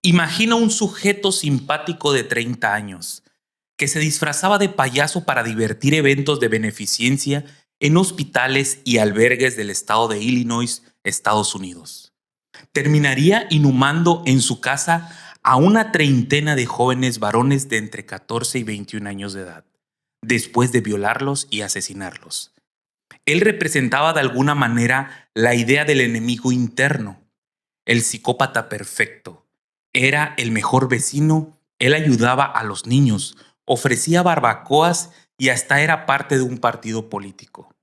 Imagina un sujeto simpático de 30 años que se disfrazaba de payaso para divertir eventos de beneficencia en hospitales y albergues del estado de Illinois, Estados Unidos. Terminaría inhumando en su casa a una treintena de jóvenes varones de entre 14 y 21 años de edad, después de violarlos y asesinarlos. Él representaba de alguna manera la idea del enemigo interno, el psicópata perfecto. Era el mejor vecino, él ayudaba a los niños, ofrecía barbacoas y hasta era parte de un partido político.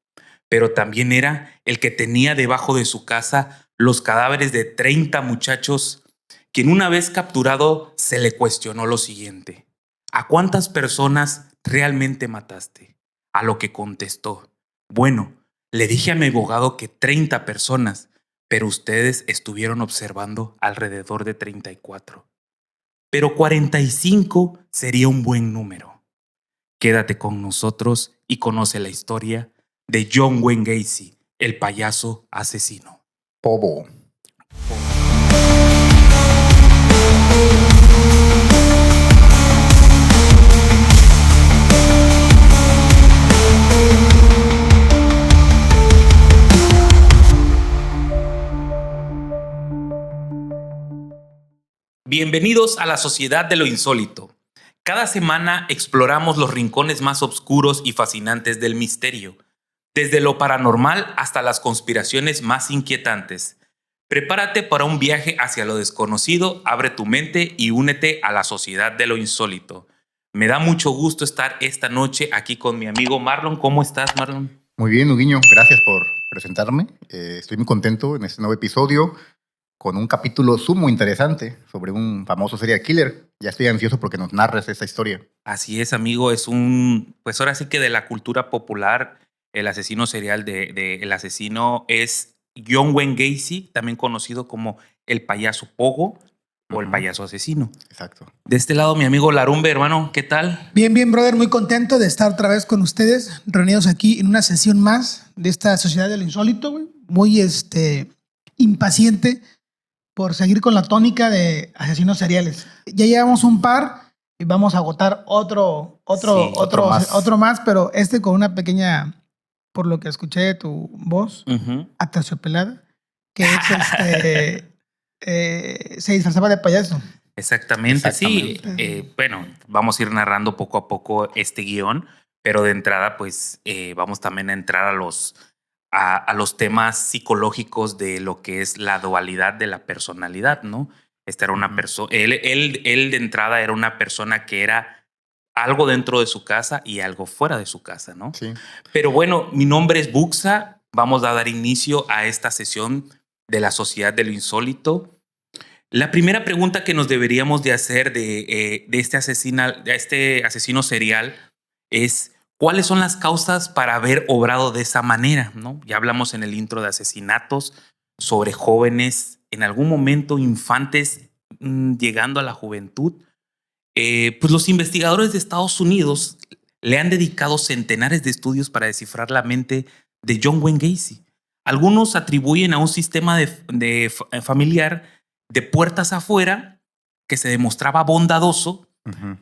Pero también era el que tenía debajo de su casa los cadáveres de 30 muchachos, quien una vez capturado se le cuestionó lo siguiente: ¿a cuántas personas realmente mataste? A lo que contestó: bueno, le dije a mi abogado que 30 personas, pero ustedes estuvieron observando alrededor de 34. Pero 45 sería un buen número. Quédate con nosotros y conoce la historia de John Wayne Gacy, el payaso asesino. Pobo. Bienvenidos a la Sociedad de lo Insólito. Cada semana exploramos los rincones más oscuros y fascinantes del misterio, desde lo paranormal hasta las conspiraciones más inquietantes. Prepárate para un viaje hacia lo desconocido, abre tu mente y únete a la Sociedad de lo Insólito. Me da mucho gusto estar esta noche aquí con mi amigo Marlon. ¿Cómo estás, Marlon? Muy bien, Huguiño. Gracias por presentarme. Estoy muy contento en este nuevo episodio con un capítulo sumo interesante sobre un famoso serial killer. Ya estoy ansioso porque nos narres esa historia. Así es, amigo. Pues ahora sí que de la cultura popular, el asesino serial el asesino es John Wayne Gacy, también conocido como el payaso Pogo o el payaso asesino. Exacto. De este lado, mi amigo Larumbe, hermano, ¿qué tal? Bien, brother, muy contento de estar otra vez con ustedes, reunidos aquí en una sesión más de esta Sociedad de lo Insólito, güey. Muy impaciente por seguir con la tónica de asesinos seriales. Ya llevamos un par y vamos a agotar otro más, pero con una pequeña, por lo que escuché de tu voz, aterciopelada, que es se disfrazaba de payaso. Exactamente, sí. Bueno, vamos a ir narrando poco a poco este guión, pero de entrada, pues vamos también a entrar a los temas psicológicos de lo que es la dualidad de la personalidad, ¿no? Esta era una persona, él de entrada era una persona que era algo dentro de su casa y algo fuera de su casa, ¿no? Sí. Pero bueno, mi nombre es Buxa, vamos a dar inicio a esta sesión de la Sociedad de lo Insólito. La primera pregunta que nos deberíamos de hacer de este asesino serial es: ¿cuáles son las causas para haber obrado de esa manera? ¿No? Ya hablamos en el intro de asesinatos sobre jóvenes, en algún momento infantes, llegando a la juventud. Pues los investigadores de Estados Unidos le han dedicado centenares de estudios para descifrar la mente de John Wayne Gacy. Algunos atribuyen a un sistema familiar de puertas afuera que se demostraba bondadoso,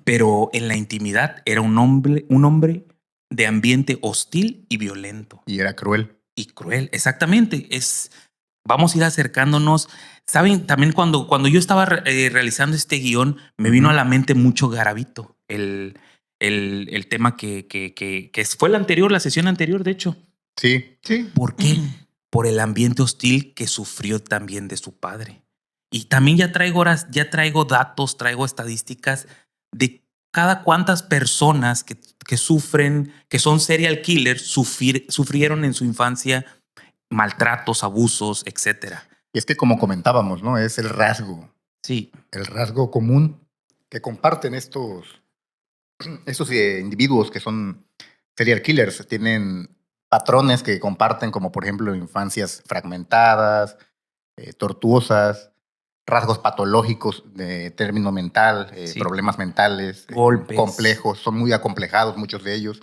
pero en la intimidad era un hombre de ambiente hostil y violento. Y era cruel. Y cruel, exactamente. Vamos a ir acercándonos. Saben, también cuando yo estaba realizando este guión, me vino a la mente mucho Garavito, el tema que fue la sesión anterior, de hecho. Sí. ¿Por qué? Por el ambiente hostil que sufrió también de su padre. Y también ya traigo datos, traigo estadísticas de cada cuántas personas que sufren, que son serial killers, sufrieron en su infancia maltratos, abusos, etcétera. Y es que, como comentábamos, ¿no? Es el rasgo. Sí. El rasgo común que comparten estos individuos que son serial killers. Tienen patrones que comparten, como por ejemplo infancias fragmentadas, tortuosas, rasgos patológicos de término mental, problemas mentales, golpes, complejos, son muy acomplejados muchos de ellos,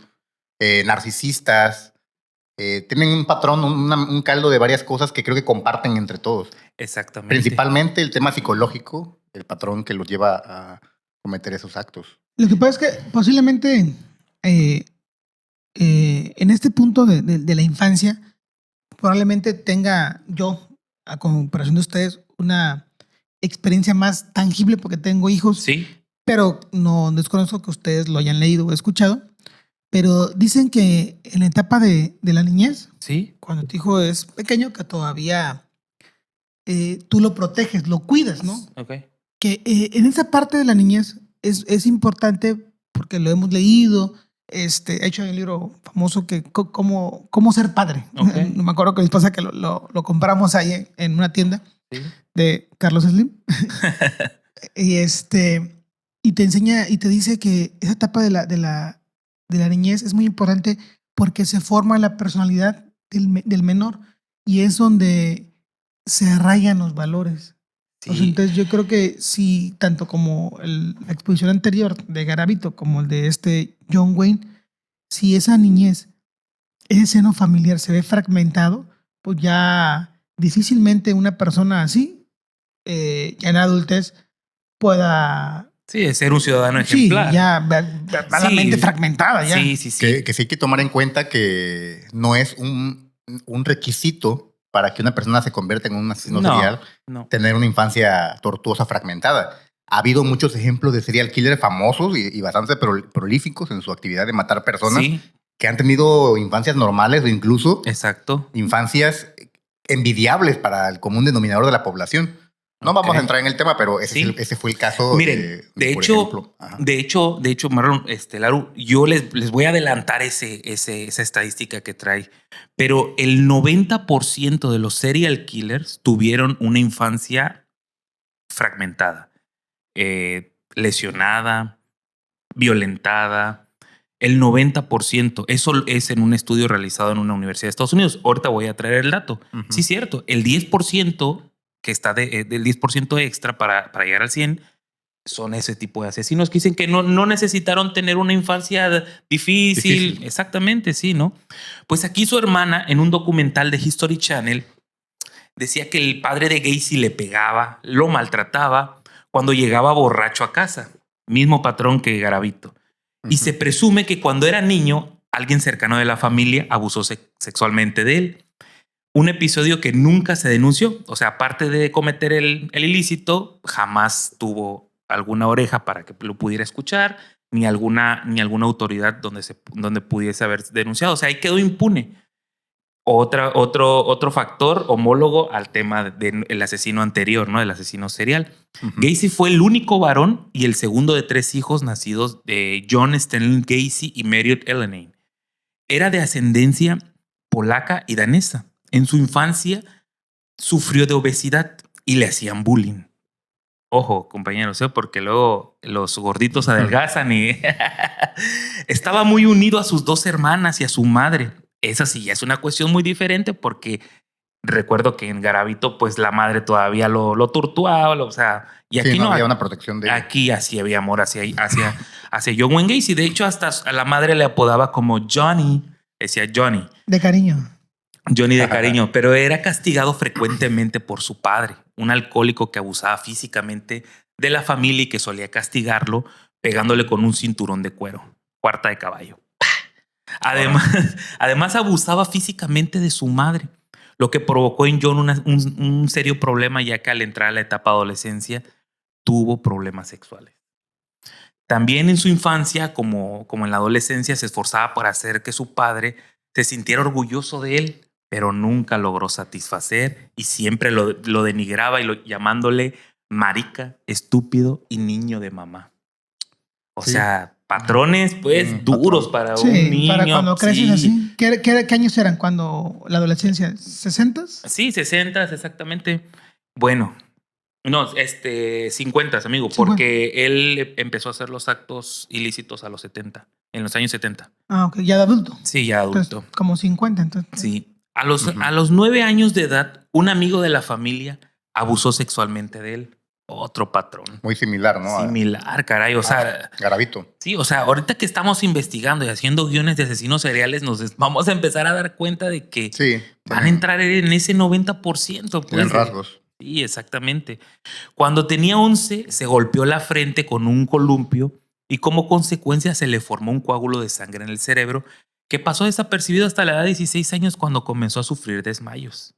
narcisistas, tienen un patrón, un caldo de varias cosas que creo que comparten entre todos. Exactamente. Principalmente el tema psicológico el patrón que los lleva a cometer esos actos. Lo que pasa es que posiblemente en este punto de la infancia, probablemente tenga yo, a comparación de ustedes, una experiencia más tangible porque tengo hijos, Sí. pero no desconozco que ustedes lo hayan leído o escuchado. Pero dicen que en la etapa de la niñez, Sí. cuando tu hijo es pequeño, que todavía tú lo proteges, lo cuidas, ¿no? Ok. Que en esa parte de la niñez es importante porque lo hemos leído. De hecho, hay un libro famoso que cómo ser padre. Ok. No me acuerdo que mi esposa que lo compramos ahí en una tienda Sí. de Carlos Slim. y y te enseña y te dice que esa etapa de la niñez es muy importante porque se forma la personalidad del menor y es donde se arraigan los valores. O sea, Sí. entonces yo creo que sí, tanto como la exposición anterior de Garavito como el de John Wayne, si esa niñez, ese seno familiar se ve fragmentado, pues ya difícilmente una persona así, ya en adultez, pueda... Sí, de ser un ciudadano Sí, ejemplar. ya la Sí. mente fragmentada ya. Sí, sí, sí. Que sí hay que tomar en cuenta que no es un requisito para que una persona se convierta en un asesino serial No. tener una infancia tortuosa, fragmentada. Ha habido muchos ejemplos de serial killers famosos y bastante prolíficos en su actividad de matar personas Sí, que han tenido infancias normales o incluso exacto. infancias envidiables para el común denominador de la población. No vamos Ok. a entrar en el tema, pero Sí. ese fue el caso Miren, de por hecho, ejemplo. Ajá. de hecho, Marlon, Laru, yo les voy a adelantar esa estadística que trae, pero el 90% de los serial killers tuvieron una infancia fragmentada, lesionada, violentada. El 90%, eso es en un estudio realizado en una universidad de Estados Unidos. Ahorita voy a traer el dato. Ujú. Sí, cierto. El 10% que está del 10% extra para llegar al 100 son ese tipo de asesinos que dicen que no necesitaron tener una infancia difícil. Exactamente, sí, ¿no? Pues aquí su hermana, en un documental de History Channel, decía que el padre de Gacy le pegaba, lo maltrataba cuando llegaba borracho a casa. Mismo patrón que Garavito. Y se presume que cuando era niño, alguien cercano de la familia abusó sexualmente de él. Un episodio que nunca se denunció. O sea, aparte de cometer el ilícito, jamás tuvo alguna oreja para que lo pudiera escuchar, ni alguna autoridad donde pudiese haber denunciado. O sea, ahí quedó impune. Otro factor homólogo al tema del asesino anterior, ¿no? Del asesino serial. Gacy fue el único varón y el segundo de 3 hijos nacidos de John Stanley Gacy y Marriott Ellen. Era de ascendencia polaca y danesa. En su infancia sufrió de obesidad y le hacían bullying. Ojo, compañeros, porque luego los gorditos adelgazan y estaba muy unido a sus 2 hermanas y a su madre. Esa sí ya es una cuestión muy diferente porque recuerdo que en Garavito pues la madre todavía lo torturaba, o sea, y aquí sí, no había una protección de... Aquí así había amor hacia John Wayne Gacy. De hecho, hasta a la madre le apodaba como Johnny, decía Johnny. De cariño. Johnny de cariño, pero era castigado frecuentemente por su padre, un alcohólico que abusaba físicamente de la familia y que solía castigarlo pegándole con un cinturón de cuero, cuarta de caballo. Además abusaba físicamente de su madre, lo que provocó en John un serio problema, ya que al entrar a la etapa de adolescencia tuvo problemas sexuales. También en su infancia, como en la adolescencia, se esforzaba por hacer que su padre se sintiera orgulloso de él, pero nunca logró satisfacer y siempre lo denigraba llamándole marica, estúpido y niño de mamá. O sea, patrones pues duros para un niño. Para cuando creces sí. así. ¿Qué años eran cuando la adolescencia? ¿60s? Sí, 60, exactamente. Bueno, no, 50, amigo, 50. porque él empezó a hacer los actos ilícitos a los 70, en los años 70. Ah, ok, ya de adulto. Sí, ya adulto. Entonces, como 50, entonces. Sí. A los 9 años de edad, un amigo de la familia abusó sexualmente de él. Otro patrón. Muy similar, ¿no? Similar, caray. O sea, Garavito. Sí, o sea, ahorita que estamos investigando y haciendo guiones de asesinos seriales, nos vamos a empezar a dar cuenta de que van a entrar en ese 90%. Pues, Tienen rasgos. Sí, exactamente. Cuando tenía 11, se golpeó la frente con un columpio y como consecuencia se le formó un coágulo de sangre en el cerebro que pasó desapercibido hasta la edad de 16 años cuando comenzó a sufrir desmayos.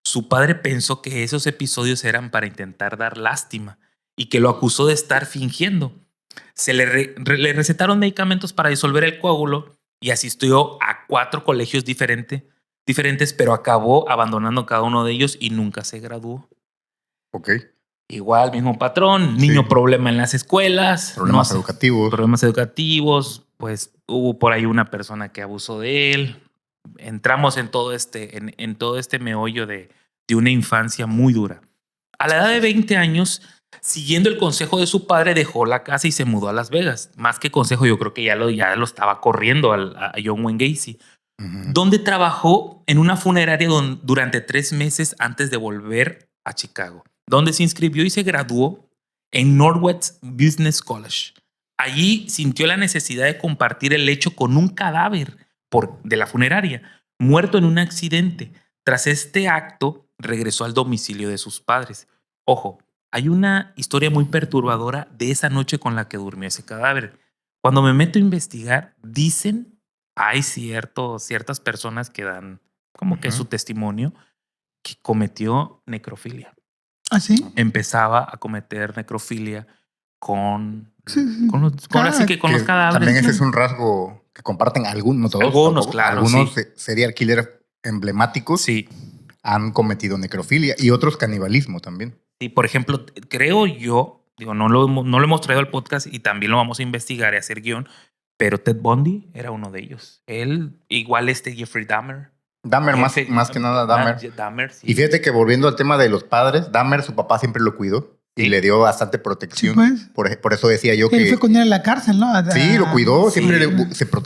Su padre pensó que esos episodios eran para intentar dar lástima y que lo acusó de estar fingiendo. Le recetaron medicamentos para disolver el coágulo y asistió a 4 colegios diferentes, pero acabó abandonando cada uno de ellos y nunca se graduó. Ok. Igual, mismo patrón, Sí. niño problema en las escuelas, Problemas educativos. problemas educativos, pues hubo por ahí una persona que abusó de él. Entramos en todo en todo este meollo de una infancia muy dura. A la edad de 20 años, siguiendo el consejo de su padre, dejó la casa y se mudó a Las Vegas. Más que consejo, yo creo que ya lo estaba corriendo a John Wayne Gacy, donde trabajó en una funeraria durante 3 meses antes de volver a Chicago, donde se inscribió y se graduó en Northwest Business College. Allí sintió la necesidad de compartir el lecho con un cadáver de la funeraria, muerto en un accidente. Tras este acto, regresó al domicilio de sus padres. Ojo, hay una historia muy perturbadora de esa noche con la que durmió ese cadáver. Cuando me meto a investigar, dicen, hay ciertas personas que dan como que su testimonio, que cometió necrofilia. ¿Ah, sí? Empezaba a cometer necrofilia con Sí. los Que cadáveres. también ese es un rasgo que comparten algunos, todos, Algunos, tampoco. claro, Algunos sí. serial killers emblemáticos Sí. han cometido necrofilia y otros canibalismo también. Sí, por ejemplo, creo yo, digo, no lo hemos traído al podcast y también lo vamos a investigar y hacer guión, pero Ted Bundy era uno de ellos. Él, igual Jeffrey Dahmer. Dahmer, más que nada Dahmer. Dahmer, sí. Y fíjate que volviendo al tema de los padres, Dahmer, su papá siempre lo cuidó y Sí. le dio bastante protección. Sí, pues. Por eso decía yo Él que... fue con él a la cárcel, ¿no? Sí, lo cuidó, Sí. siempre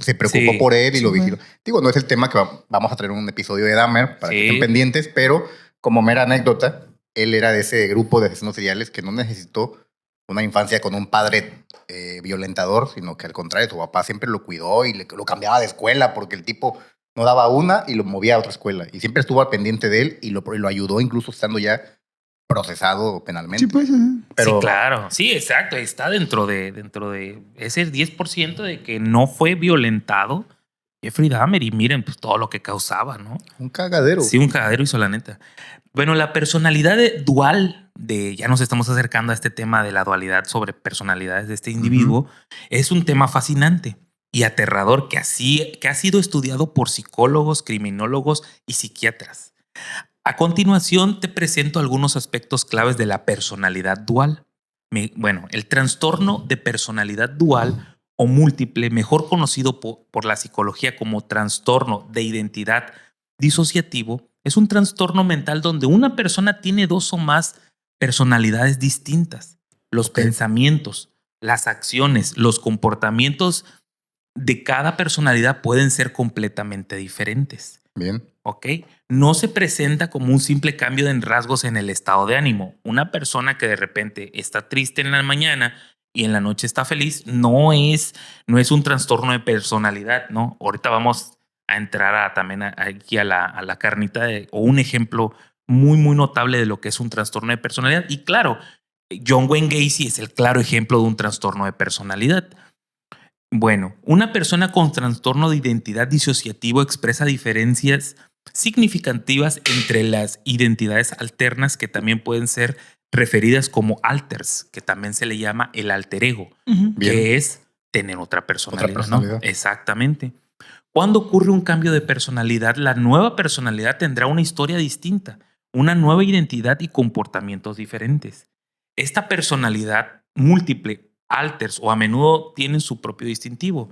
se preocupó Sí. por él y Sí, lo güey. vigiló. Digo, no es el tema que vamos a traer un episodio de Dahmer para que Sí. estén pendientes, pero como mera anécdota, él era de ese grupo de asesinos seriales que no necesitó una infancia con un padre violentador, sino que al contrario, su papá siempre lo cuidó y lo cambiaba de escuela porque el tipo no daba una y lo movía a otra escuela. Y siempre estuvo al pendiente de él y lo ayudó incluso estando ya procesado penalmente. Sí, pues. Pero, sí, claro. Sí, exacto. Está dentro de ese 10% de que no fue violentado Jeffrey Dahmer. Y miren, pues todo lo que causaba, ¿no? un cagadero. Sí, un cagadero hizo la neta. Bueno, la personalidad dual ya nos estamos acercando a este tema de la dualidad sobre personalidades de este individuo, es un tema fascinante y aterrador que ha sido estudiado por psicólogos, criminólogos y psiquiatras. A continuación te presento algunos aspectos claves de la personalidad dual. Bueno, el trastorno de personalidad dual o múltiple, mejor conocido por la psicología como trastorno de identidad disociativo, es un trastorno mental donde una persona tiene 2 o más personalidades distintas. Los pensamientos, las acciones, los comportamientos de cada personalidad pueden ser completamente diferentes. Bien. ¿Ok? No se presenta como un simple cambio de rasgos en el estado de ánimo. Una persona que de repente está triste en la mañana y en la noche está feliz no es un trastorno de personalidad, ¿no? Ahorita vamos a entrar también aquí a la carnita o un ejemplo muy, muy notable de lo que es un trastorno de personalidad. Y claro, John Wayne Gacy es el claro ejemplo de un trastorno de personalidad. Bueno, una persona con trastorno de identidad disociativo expresa diferencias significativas entre las identidades alternas que también pueden ser referidas como alters, que también se le llama el alter ego, que es tener otra personalidad, ¿no? Exactamente. Cuando ocurre un cambio de personalidad, la nueva personalidad tendrá una historia distinta, una nueva identidad y comportamientos diferentes. Esta personalidad múltiple, alters o a menudo tienen su propio distintivo.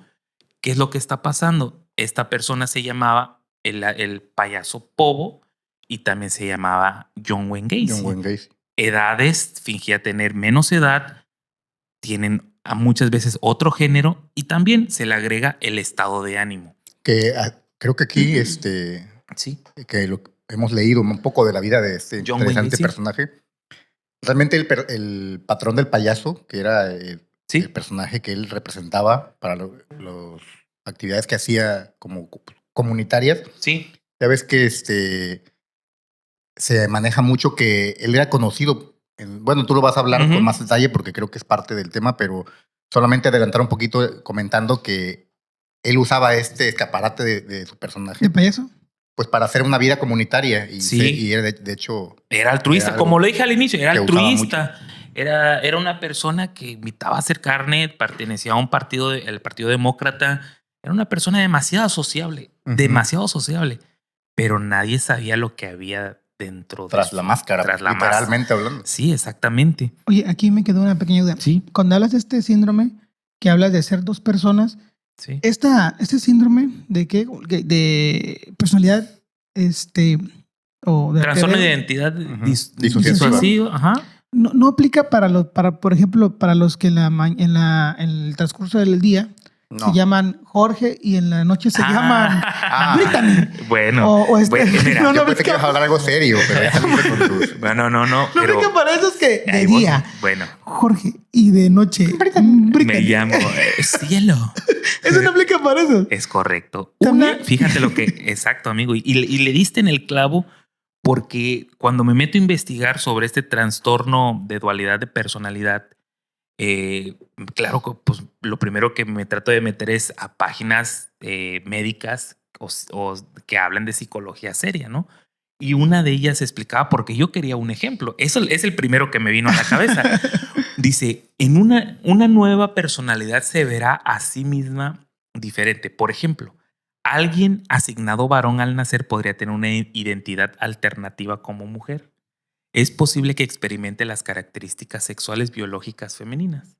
¿Qué es lo que está pasando? Esta persona se llamaba el payaso Pobo y también se llamaba John Wayne Gacy. John Wayne Gacy. Edades, fingía tener menos edad, tienen a muchas veces otro género y también se le agrega el estado de ánimo. Que creo que aquí Sí. que hemos leído un poco de la vida de este John interesante Wayne Gacy. personaje. Realmente el patrón del payaso, que era el personaje que él representaba para las actividades que hacía como comunitarias. Sí. Ya ves que se maneja mucho que él era conocido. Bueno, tú lo vas a hablar con más detalle porque creo que es parte del tema, pero solamente adelantar un poquito comentando que él usaba este escaparate de su personaje. ¿De payaso? Pues para hacer una vida comunitaria. Y era de hecho... Era altruista, era como lo dije al inicio, era que usaba altruista. Era una persona que invitaba a hacer carne, pertenecía a un partido, el Partido Demócrata. Era una persona demasiado sociable, demasiado sociable. Pero nadie sabía lo que había dentro de tras la máscara, literalmente hablando. Sí, exactamente. Oye, aquí me quedó una pequeña duda. Sí. Cuando hablas de este síndrome, que hablas de ser dos personas, sí. Este síndrome de qué? De personalidad, o de trastorno de identidad disociativa. Ajá. No aplica por ejemplo, para los que en el transcurso del día se llaman Jorge y en la noche se llaman Brittany. Bueno, mira, yo pensé que ibas a hablar algo serio, pero ya saliste con tus... Bueno, no. No aplica para esos que de bueno, día bueno. Jorge y de noche Brittany. Me llamo Cielo. Eso no aplica para eso. Es correcto. ¿También? Fíjate lo que... Exacto, amigo. Y le diste en el clavo porque cuando me meto a investigar sobre este trastorno de dualidad de personalidad, claro que pues, lo primero que me trato de meter es a páginas médicas o que hablan de psicología seria, ¿no? Y una de ellas explicaba, porque yo quería un ejemplo. Eso es el primero que me vino a la cabeza. Dice, en una nueva personalidad se verá a sí misma diferente. Por ejemplo, alguien asignado varón al nacer podría tener una identidad alternativa como mujer. Es posible que experimente las características sexuales biológicas femeninas.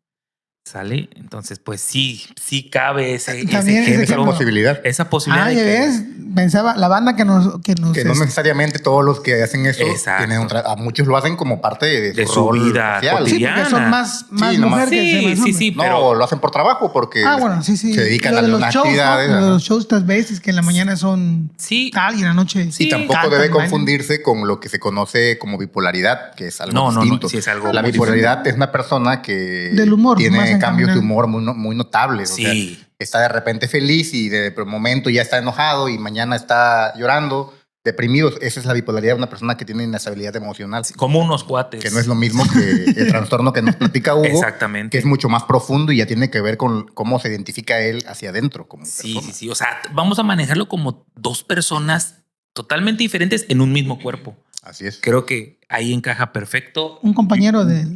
¿Sale? Entonces, pues sí cabe ese ejemplo. Esa posibilidad. Esa posibilidad. Ya ves, pensaba la banda que no necesariamente todos los que hacen eso tienen a muchos lo hacen como parte de su vida social. Sí, porque son más mujeres que sí, sí, pero lo hacen por trabajo porque se dedican a las shows, actividades. ¿no? Los shows otras veces que en la mañana son tal y en la noche y tampoco debe confundirse con lo que se conoce como bipolaridad, que es algo distinto. No, sí es algo la bipolaridad es una persona que del humor, tiene cambios de humor muy notables. Sí. O sea, está de repente feliz y de momento ya está enojado y mañana está llorando, deprimido. Esa es la bipolaridad de una persona que tiene inestabilidad emocional. Sí, como unos cuates. Que no es lo mismo que el trastorno que nos platica Hugo. Exactamente. Que es mucho más profundo y ya tiene que ver con cómo se identifica él hacia adentro como persona. Sí. O sea, vamos a manejarlo como dos personas totalmente diferentes en un mismo cuerpo. Así es. Creo que ahí encaja perfecto. Un compañero de...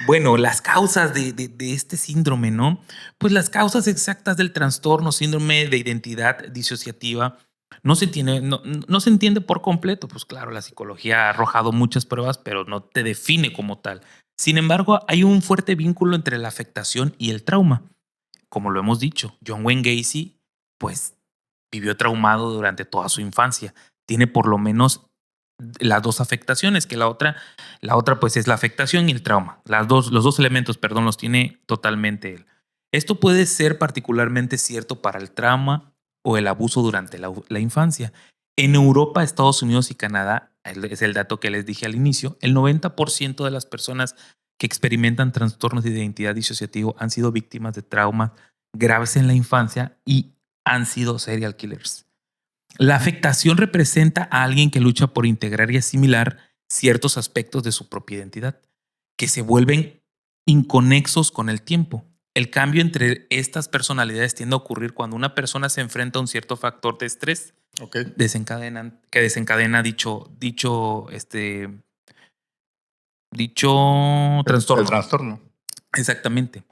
Bueno, las causas de este síndrome, ¿no? Pues las causas exactas del trastorno, síndrome de identidad disociativa, no se entiende por completo. Pues claro, la psicología ha arrojado muchas pruebas, pero no te define como tal. Sin embargo, hay un fuerte vínculo entre la afectación y el trauma. Como lo hemos dicho, John Wayne Gacy, pues, vivió traumado durante toda su infancia. Tiene por lo menos las dos afectaciones, que la otra pues es la afectación y el trauma. Los dos elementos, los tiene totalmente él. Esto puede ser particularmente cierto para el trauma o el abuso durante la infancia. En Europa, Estados Unidos y Canadá, es el dato que les dije al inicio, el 90% de las personas que experimentan trastornos de identidad disociativo han sido víctimas de traumas graves en la infancia y han sido serial killers. La afectación representa a alguien que lucha por integrar y asimilar ciertos aspectos de su propia identidad, que se vuelven inconexos con el tiempo. El cambio entre estas personalidades tiende a ocurrir cuando una persona se enfrenta a un cierto factor de estrés que desencadena dicho trastorno. El trastorno. Exactamente.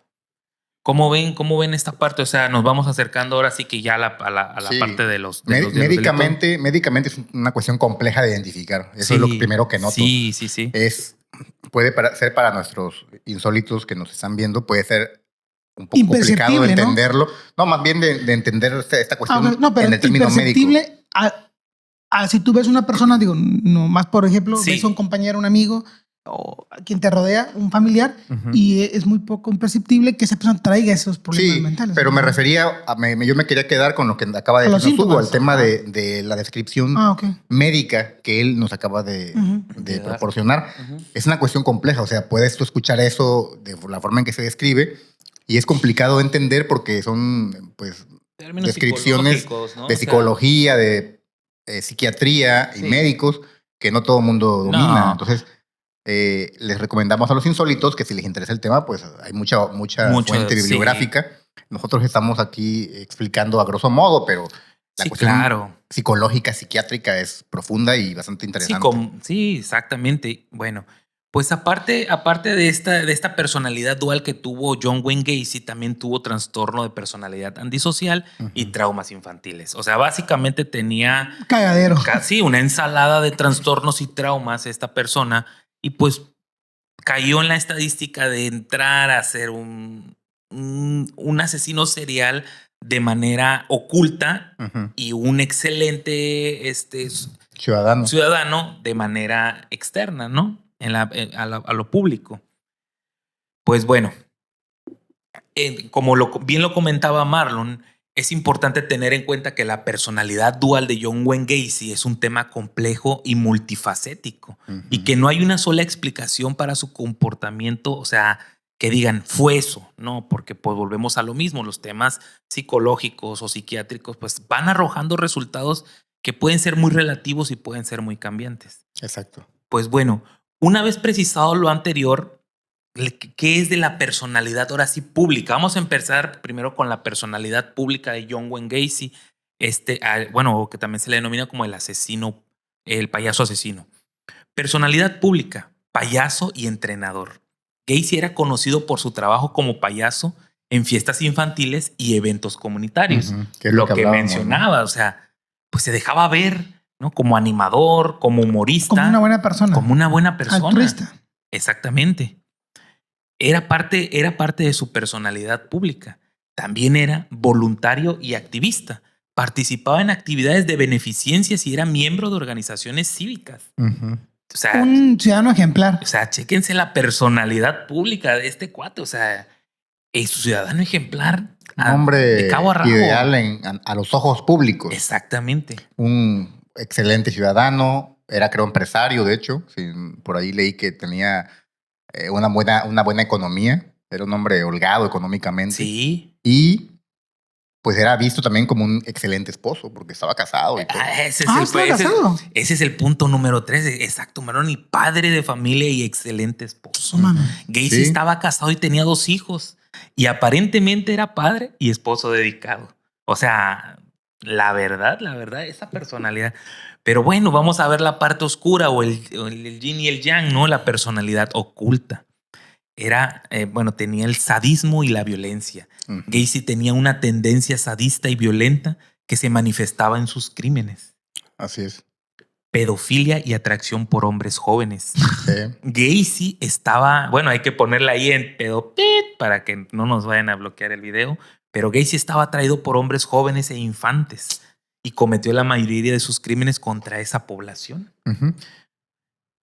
¿Cómo ven esta parte? O sea, nos vamos acercando ahora sí que ya a la parte de los médicamente es una cuestión compleja de identificar. Eso es lo primero que noto. Sí. Puede ser para nuestros insólitos que nos están viendo, puede ser un poco complicado de entenderlo. No, más bien de entender esta cuestión pero en el término médico. Si tú ves una persona, más por ejemplo, ves a un compañero, un amigo, o a quien te rodea, un familiar, y es muy poco imperceptible que esa persona traiga esos problemas mentales. Pero me refería, yo me quería quedar con lo que acaba de decir Hugo, el tema de la descripción médica que él nos acaba de proporcionar. Es una cuestión compleja, o sea, puedes tú escuchar eso de la forma en que se describe y es complicado de entender porque son, pues, términos descripciones, ¿no? De psicología, de psiquiatría y Sí. médicos que no todo el mundo domina. No. Entonces, les recomendamos a los insólitos que si les interesa el tema, pues hay mucha Mucho, fuente sí. bibliográfica. Nosotros estamos aquí explicando a grosso modo, pero la Sí, cuestión claro. psicológica, psiquiátrica es profunda y bastante interesante. Sí, exactamente. Bueno, pues aparte de esta personalidad dual que tuvo John Wayne Gacy, también tuvo trastorno de personalidad antisocial y Ujú. traumas infantiles. O sea, básicamente tenía Cagadero. casi una ensalada de trastornos y traumas esta persona y pues cayó en la estadística de entrar a ser un asesino serial de manera oculta Ujú. y un excelente Ciudadano. ciudadano de manera externa, ¿no? A lo público. Pues bueno, como bien lo comentaba Marlon, es importante tener en cuenta que la personalidad dual de John Wayne Gacy es un tema complejo y multifacético y Ujú. que no hay una sola explicación para su comportamiento, o sea, que digan fue eso, no, porque pues volvemos a lo mismo, los temas psicológicos o psiquiátricos pues van arrojando resultados que pueden ser muy relativos y pueden ser muy cambiantes. Exacto. Pues bueno, una vez precisado lo anterior, ¿qué es de la personalidad ahora sí pública? Vamos a empezar primero con la personalidad pública de John Wayne Gacy, bueno, que también se le denomina como el asesino, el payaso asesino. Personalidad pública, payaso y entrenador. Gacy era conocido por su trabajo como payaso en fiestas infantiles y eventos comunitarios. Ujú. Que es Lo que hablábamos, mencionaba, o sea, pues se dejaba ver, ¿no? Como animador, como humorista. Como una buena persona. Como una buena persona. Altruista. Exactamente. Era parte de su personalidad pública. También era voluntario y activista. Participaba en actividades de beneficencias y era miembro de organizaciones cívicas. ¿no? Ujú. O sea, Un ciudadano ejemplar. chéquense la personalidad pública de este cuate. O sea, es ciudadano ejemplar Un hombre de cabo a rabo. ideal a los ojos públicos. Exactamente. Un excelente ciudadano, era creo empresario, de hecho. Sí, por ahí leí que tenía una buena economía. Era un hombre holgado económicamente. Sí. Y pues era visto también como un excelente esposo, porque estaba casado y todo. ¿Estaba casado? Ese es el punto número 3. Exacto, Marón. Y padre de familia y excelente esposo. Mano. Gacy Sí. estaba casado y tenía 2 hijos. Y aparentemente era padre y esposo dedicado. O sea, la verdad, esa personalidad. Pero bueno, vamos a ver la parte oscura o el yin y el yang, ¿no? La personalidad oculta. Tenía el sadismo y la violencia. Ujú. Gacy tenía una tendencia sadista y violenta que se manifestaba en sus crímenes. Así es. Pedofilia y atracción por hombres jóvenes. Sí. Gacy estaba, bueno, hay que ponerla ahí en pedopit para que no nos vayan a bloquear el video, pero Gacy estaba atraído por hombres jóvenes e infantes y cometió la mayoría de sus crímenes contra esa población. Ujú.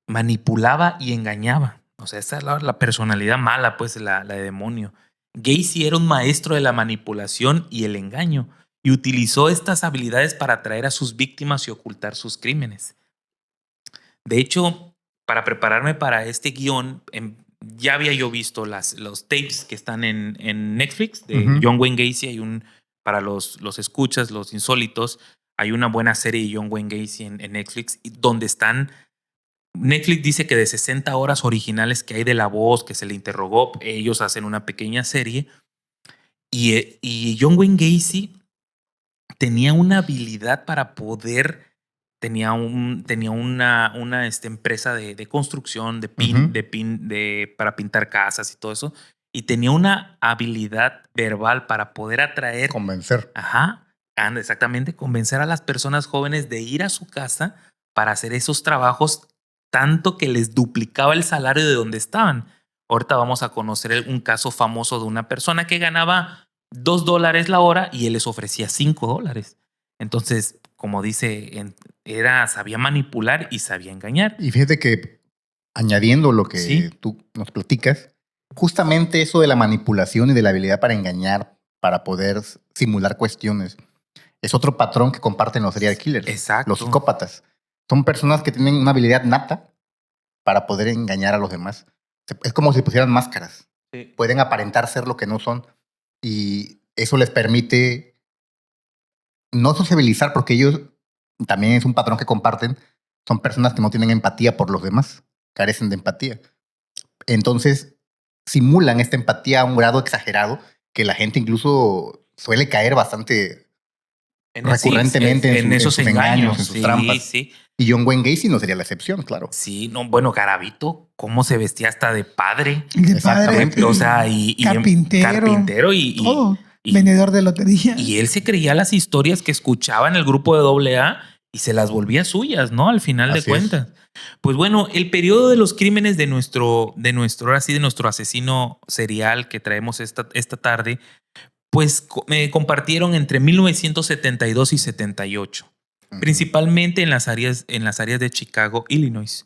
Manipulaba y engañaba. O sea, esa es la personalidad mala, pues la de demonio. Gacy era un maestro de la manipulación y el engaño y utilizó estas habilidades para atraer a sus víctimas y ocultar sus crímenes. De hecho, para prepararme para este guión, ya había yo visto los tapes que están en Netflix de Ujú. John Wayne Gacy. Para los escuchas, los insólitos, hay una buena serie de John Wayne Gacy en Netflix donde están. Netflix dice que de 60 horas originales que hay de la voz que se le interrogó, ellos hacen una pequeña serie. Y John Wayne Gacy tenía una habilidad para poder. Tenía una empresa de construcción, para pintar casas y todo eso. Y tenía una habilidad verbal para poder atraer. Convencer. Exactamente, convencer a las personas jóvenes de ir a su casa para hacer esos trabajos, tanto que les duplicaba el salario de donde estaban. Ahorita vamos a conocer un caso famoso de una persona que ganaba $2 la hora y él les ofrecía $5. Entonces, como dice, sabía manipular y sabía engañar. Y fíjate que añadiendo lo que Sí. tú nos platicas, justamente eso de la manipulación y de la habilidad para engañar, para poder simular cuestiones, es otro patrón que comparten los serial killers. Exacto. Los psicópatas. Son personas que tienen una habilidad nata para poder engañar a los demás. Es como si pusieran máscaras. Sí. Pueden aparentar ser lo que no son. Y eso les permite no sociabilizar porque ellos también es un patrón que comparten, son personas que no tienen empatía por los demás, carecen de empatía. Entonces, simulan esta empatía a un grado exagerado que la gente incluso suele caer bastante recurrentemente en esos sus engaños, en sus sí, trampas. sí. Y John Wayne Gacy no sería la excepción, claro. Sí, no, bueno, Garavito, cómo se vestía hasta de padre. De padre, Exactamente. O sea, carpintero todo. y- Vendedor de lotería. y él se creía las historias que escuchaba en el grupo de AA y se las volvía suyas, ¿no? Al final de Así es. cuentas. Pues bueno, el periodo de los crímenes de nuestro asesino serial que traemos esta tarde, pues compartieron entre 1972 y 78, principalmente en las áreas de Chicago, Illinois.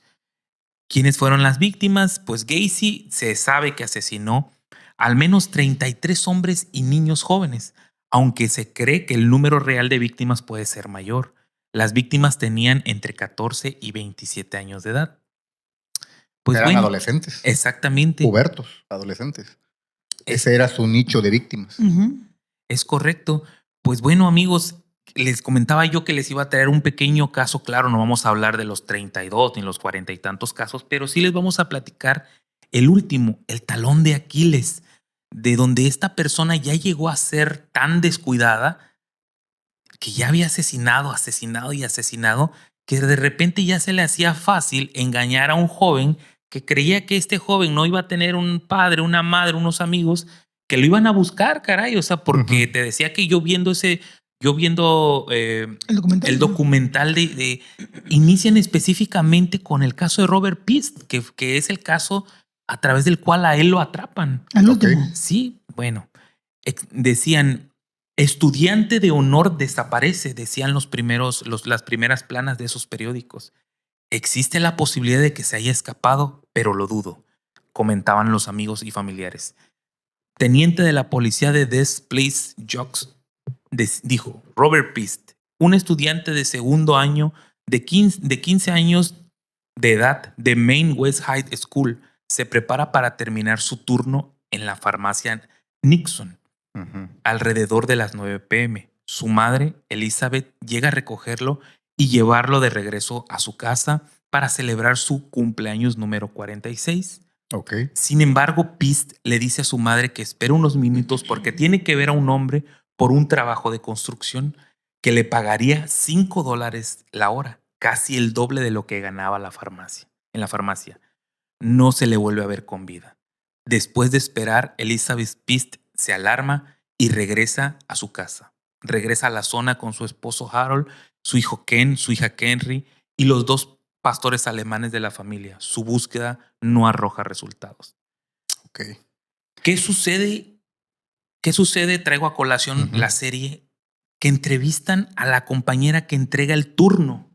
¿Quiénes fueron las víctimas? Pues Gacy se sabe que asesinó al menos 33 hombres y niños jóvenes, aunque se cree que el número real de víctimas puede ser mayor. Las víctimas tenían entre 14 y 27 años de edad. Pues Eran bueno, adolescentes. exactamente. Pubertos, adolescentes. Ese era su nicho de víctimas. Es correcto. Pues bueno, amigos, les comentaba yo que les iba a traer un pequeño caso. Claro, no vamos a hablar de los 32 ni los 40 y tantos casos, pero sí les vamos a platicar el último, el talón de Aquiles, de donde esta persona ya llegó a ser tan descuidada que ya había asesinado, que de repente ya se le hacía fácil engañar a un joven que creía que este joven no iba a tener un padre, una madre, unos amigos que lo iban a buscar, caray. O sea, porque te decía que yo viendo el documental inician específicamente con el caso de Robert Pist, que es el caso a través del cual a él lo atrapan. Al último. Sí, bueno, decían, estudiante de honor desaparece, decían las primeras planas de esos periódicos. Existe la posibilidad de que se haya escapado, pero lo dudo, comentaban los amigos y familiares. Teniente de la policía de Des Plaines Jocks dijo, Robert Pist, un estudiante de segundo año de 15 años de edad de Maine West High School, se prepara para terminar su turno en la farmacia Nixon alrededor de las 9 p.m. Su madre, Elizabeth, llega a recogerlo y llevarlo de regreso a su casa para celebrar su cumpleaños número 46. Sin embargo, Pist le dice a su madre que espere unos minutos porque tiene que ver a un hombre por un trabajo de construcción que le pagaría $5 la hora, casi el doble de lo que ganaba en la farmacia. No se le vuelve a ver con vida. Después de esperar, Elizabeth Pist se alarma y regresa a su casa. Regresa a la zona con su esposo Harold, su hijo Ken, su hija Henry y los 2 pastores alemanes de la familia. Su búsqueda no arroja resultados. ¿Qué sucede? Traigo a colación la serie que entrevistan a la compañera que entrega el turno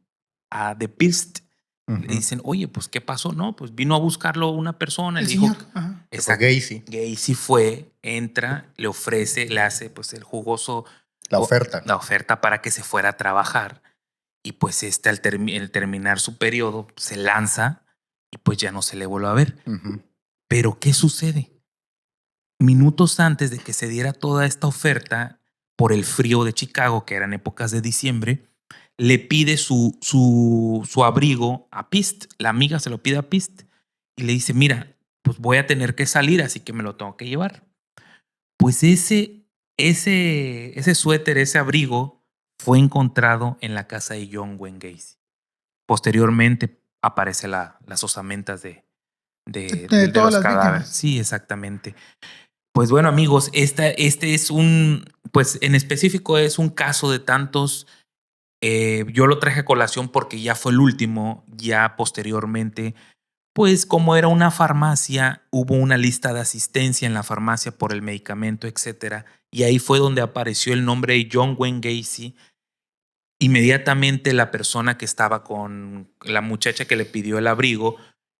a The Pist. Le dicen, oye, pues, ¿qué pasó? No, pues vino a buscarlo una persona. Le dijo, Gacy. Gacy fue, entra, le ofrece, le hace pues el jugoso... La oferta para que se fuera a trabajar. Y pues al terminar su periodo se lanza y pues ya no se le vuelve a ver. Pero ¿qué sucede? Minutos antes de que se diera toda esta oferta, por el frío de Chicago, que eran épocas de diciembre, le pide su abrigo a Pist. La amiga se lo pide a Pist y le dice, mira, pues voy a tener que salir, así que me lo tengo que llevar. Pues ese suéter, ese abrigo, fue encontrado en la casa de John Wayne Gacy. Posteriormente aparece las osamentas de los cadáveres. Sí, exactamente. Pues bueno, amigos, este es pues en específico es un caso de tantos. Yo lo traje a colación porque ya fue el último. Ya posteriormente, pues como era una farmacia, hubo una lista de asistencia en la farmacia por el medicamento, etcétera. Y ahí fue donde apareció el nombre de John Wayne Gacy. Inmediatamente la persona que estaba con la muchacha que le pidió el abrigo,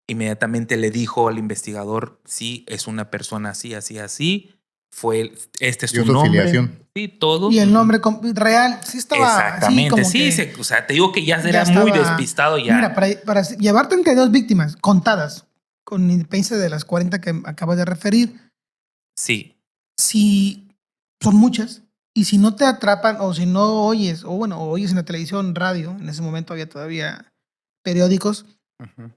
inmediatamente le dijo al investigador, sí, es una persona así, así, así. Este es su nombre. Filiación. Sí, todo. Y el nombre real, sí estaba. Exactamente, así, sí. O sea, te digo que ya era estaba, muy despistado ya. Mira, para llevar 32 víctimas contadas, con independencia de las 40 que acabas de referir. Sí. Sí, son muchas. Y si no te atrapan o si no oyes, o bueno, oyes en la televisión, radio, en ese momento había todavía periódicos, Ujú.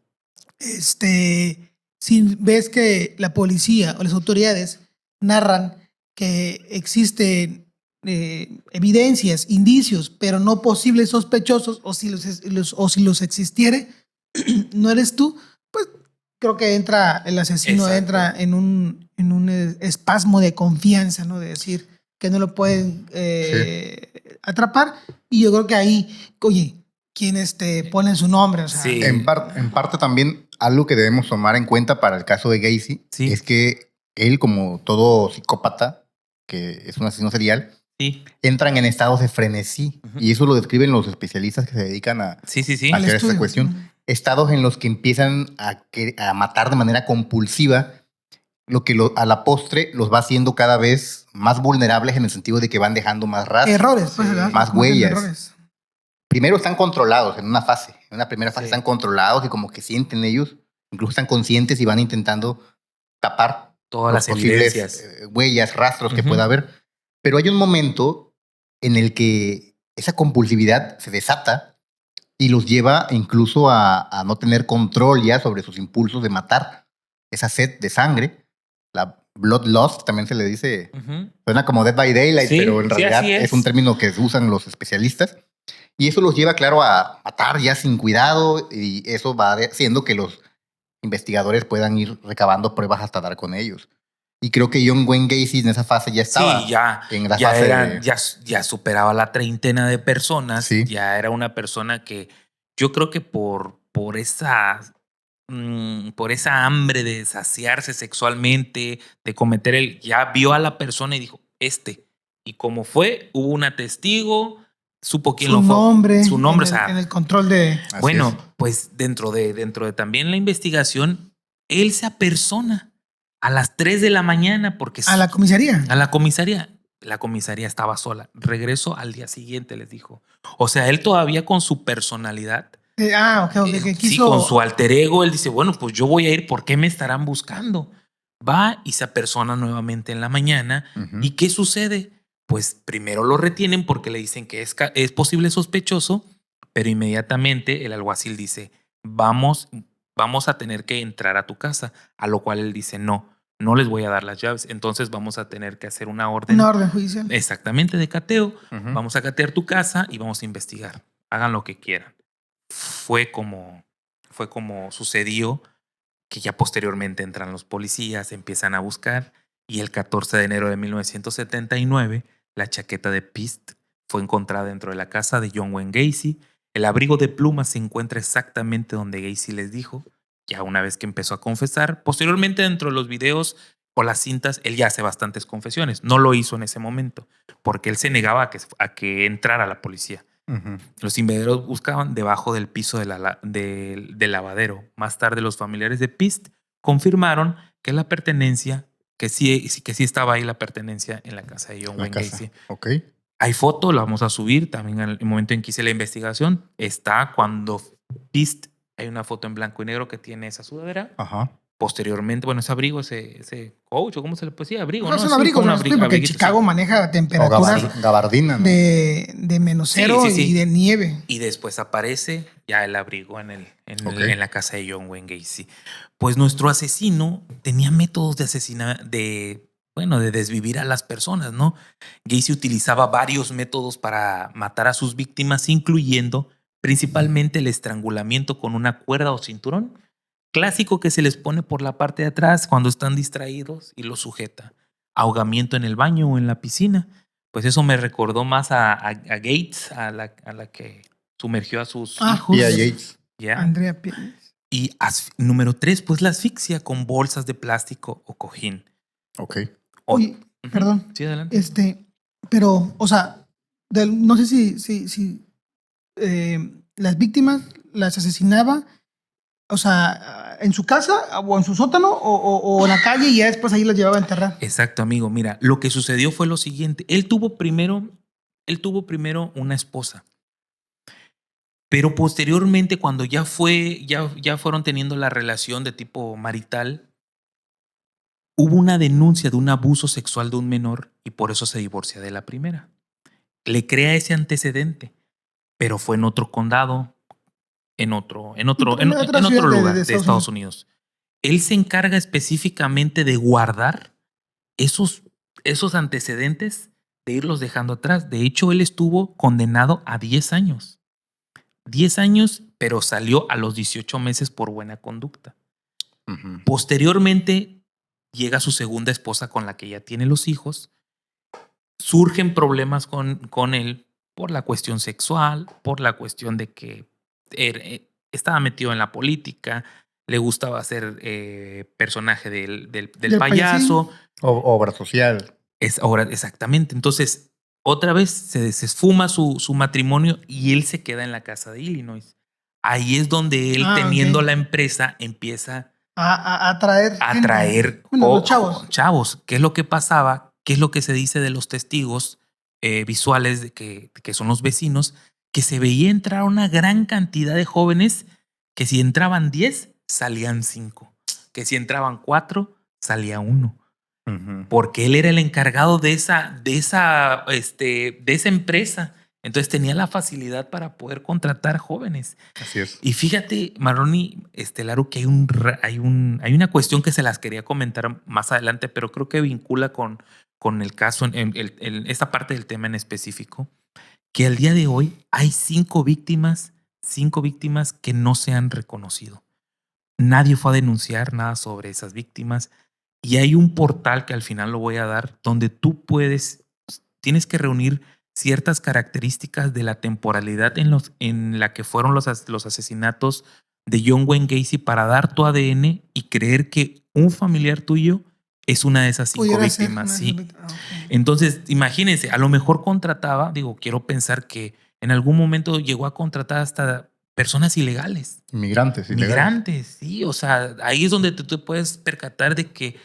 si ves que la policía o las autoridades narran que existen evidencias, indicios, pero no posibles sospechosos, o si los existiere, no eres tú, pues creo que el asesino Exacto. entra en un espasmo de confianza, ¿no? De decir que no lo pueden atrapar. Y yo creo que ahí, oye, quienes te ponen su nombre, o sea, Sí. En parte también algo que debemos tomar en cuenta para el caso de Gacy Sí. es que él, como todo psicópata, que es un asesino serial, Sí. entran en estados de frenesí. Ujú. Y eso lo describen los especialistas que se dedican a Sí. a al hacer esta estudio. cuestión. Estados en los que empiezan a matar de manera compulsiva, lo que a la postre los va haciendo cada vez más vulnerables en el sentido de que van dejando más rastros, Errores, pues, Sí. ¿verdad? más Cometen huellas. errores. Primero están controlados en una fase. En una primera fase Sí. están controlados y como que sienten ellos, incluso están conscientes y van intentando tapar Todas los las posibles evidencias. huellas, rastros que Ujú. pueda haber. Pero hay un momento en el que esa compulsividad se desata y los lleva incluso a no tener control ya sobre sus impulsos de matar. Esa sed de sangre, la bloodlust también se le dice, Ujú. suena como Dead by Daylight, Sí, pero en sí, realidad así es. es un término que usan los especialistas. Y eso los lleva, claro, a matar ya sin cuidado y eso va haciendo que los investigadores puedan ir recabando pruebas hasta dar con ellos. Y creo que John Wayne Gacy en esa fase ya estaba Sí, ya, en la ya fase eran, de... ya superaba la treintena de personas, Sí. ya era una persona que yo creo que por esa hambre de saciarse sexualmente, de cometer ya vio a la persona y dijo, y como fue, hubo una testigo, supo quién Su lo fue, nombre su nombre, o en sea, el control de... Así bueno, es. pues dentro de también la investigación, él se apersona a las 3 de la mañana porque A la comisaría. a la comisaría. La comisaría estaba sola. Regreso al día siguiente, les dijo. O sea, él todavía con su personalidad, Ok, que sí, quiso... con su alter ego, él dice, bueno, pues yo voy a ir, ¿por qué me estarán buscando? Va y se apersona nuevamente en la mañana. Ujú. ¿Y qué sucede? Pues primero lo retienen porque le dicen que es posible sospechoso, pero inmediatamente el alguacil dice, vamos a tener que entrar a tu casa, a lo cual él dice, no les voy a dar las llaves, entonces vamos a tener que hacer una orden Una orden judicial. exactamente de cateo, Ujú. vamos a catear tu casa y vamos a investigar, hagan lo que quieran. Fue como sucedió, que ya posteriormente entran los policías, empiezan a buscar y el 14 de enero de 1979 la chaqueta de Pist fue encontrada dentro de la casa de John Wayne Gacy. El abrigo de plumas se encuentra exactamente donde Gacy les dijo, ya una vez que empezó a confesar. Posteriormente dentro de los videos o las cintas, él ya hace bastantes confesiones. No lo hizo en ese momento porque él se negaba a que entrara la policía. Ujú. Los invaderos buscaban debajo del piso del lavadero. Más tarde, los familiares de Pist confirmaron que la pertenencia, que sí estaba ahí la pertenencia en la casa de John La Wayne casa. Gacy. Ok. Hay foto, la vamos a subir también en el momento en que hice la investigación. Está cuando Pist, hay una foto en blanco y negro que tiene esa sudadera. Aja. Posteriormente, bueno, ese abrigo, ese coach, ¿cómo se le puede decir? Abrigo, Pues ¿no? es un Sí, abrigo, como ¿no? Porque abriguito, Chicago sí. maneja O temperaturas gabardina, ¿no? de menos Sí, cero sí, sí. y de nieve. Y después aparece ya el abrigo Ok. en la casa de John Wayne Gacy. Pues nuestro asesino tenía métodos de asesinar, de desvivir a las personas, ¿no? Gacy utilizaba varios métodos para matar a sus víctimas, incluyendo principalmente el estrangulamiento con una cuerda o cinturón, clásico que se les pone por la parte de atrás cuando están distraídos y los sujeta. Ahogamiento en el baño o en la piscina. Pues eso me recordó más a Gates, a la que sumergió a sus hijos. Pia Justo. Yates. ¿Ya? Andrea Pérez. Y número 3, pues la asfixia con bolsas de plástico o cojín. Ok. Oye, Ujú. perdón. Sí, adelante. Pero, o sea, no sé si las víctimas las asesinaba, o sea, en su casa o en su sótano o en la calle y ya después ahí las llevaba a enterrar. Exacto, amigo. Mira, lo que sucedió fue lo siguiente. Él tuvo primero una esposa. Pero posteriormente, cuando ya fueron teniendo la relación de tipo marital, hubo una denuncia de un abuso sexual de un menor y por eso se divorcia de la primera. Le crea ese antecedente, pero fue en otro condado, en otro ciudad lugar de Estados Estados Unidos. Él se encarga específicamente de guardar esos antecedentes, de irlos dejando atrás. De hecho, él estuvo condenado a 10 años. 10 años, pero salió a los 18 meses por buena conducta. Ujú. Posteriormente, llega su segunda esposa con la que ya tiene los hijos. Surgen problemas con él por la cuestión sexual, por la cuestión de que estaba metido en la política, le gustaba ser personaje del payaso. Obra social. Exactamente. Entonces, otra vez se desesfuma su matrimonio y él se queda en la casa de Illinois. Ahí es donde él, teniendo la empresa, empieza a atraer los chavos. Chavos. ¿Qué es lo que pasaba? ¿Qué es lo que se dice de los testigos visuales de que son los vecinos? Que se veía entrar una gran cantidad de jóvenes que si entraban 10, salían 5. Que si entraban 4, salía 1. Ujú. Porque él era el encargado de esa empresa. Entonces tenía la facilidad para poder contratar jóvenes. Así es. Y fíjate, Marroni, Laru, que hay una cuestión que se las quería comentar más adelante, pero creo que vincula con el caso, en esta parte del tema en específico, que al día de hoy hay 5 víctimas que no se han reconocido. Nadie fue a denunciar nada sobre esas víctimas. Y hay un portal que al final lo voy a dar, donde tú tienes que reunir ciertas características de la temporalidad en la que fueron los asesinatos de John Wayne Gacy para dar tu ADN y creer que un familiar tuyo es una de esas 5 víctimas. Sí. Okay. Entonces, imagínense, a lo mejor contrataba, quiero pensar que en algún momento llegó a contratar hasta personas ilegales. Migrantes, sí. O sea, ahí es donde tú te puedes percatar de que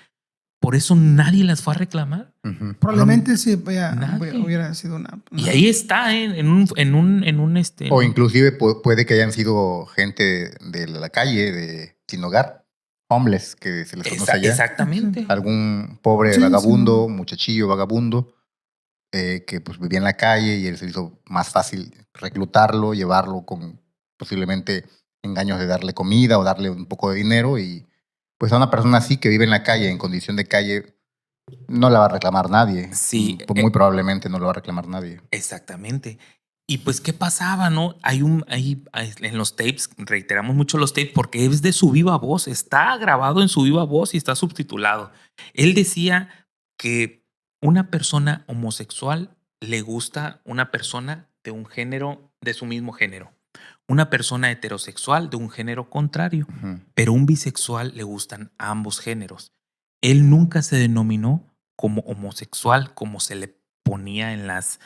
por eso nadie las fue a reclamar. Uh-huh. Probablemente sí hubiera sido una. Y ahí está, en un O inclusive puede que hayan sido gente de la calle, sin hogar, homeless, que se les conoce allá. Exactamente. Algún pobre vagabundo, muchachillo vagabundo, que pues vivía en la calle y él se hizo más fácil reclutarlo, llevarlo con posiblemente engaños de darle comida o darle un poco de dinero, y pues a una persona así que vive en la calle, en condición de calle, no la va a reclamar nadie. Sí. Muy probablemente no lo va a reclamar nadie. Exactamente. Y pues, ¿qué pasaba, no? En los tapes, reiteramos mucho los tapes porque es de su viva voz, está grabado en su viva voz y está subtitulado. Él decía que una persona homosexual le gusta una persona de un género, de su mismo género. Una persona heterosexual de un género contrario, pero un bisexual le gustan ambos géneros. Él nunca se denominó como homosexual, como se le ponía en las...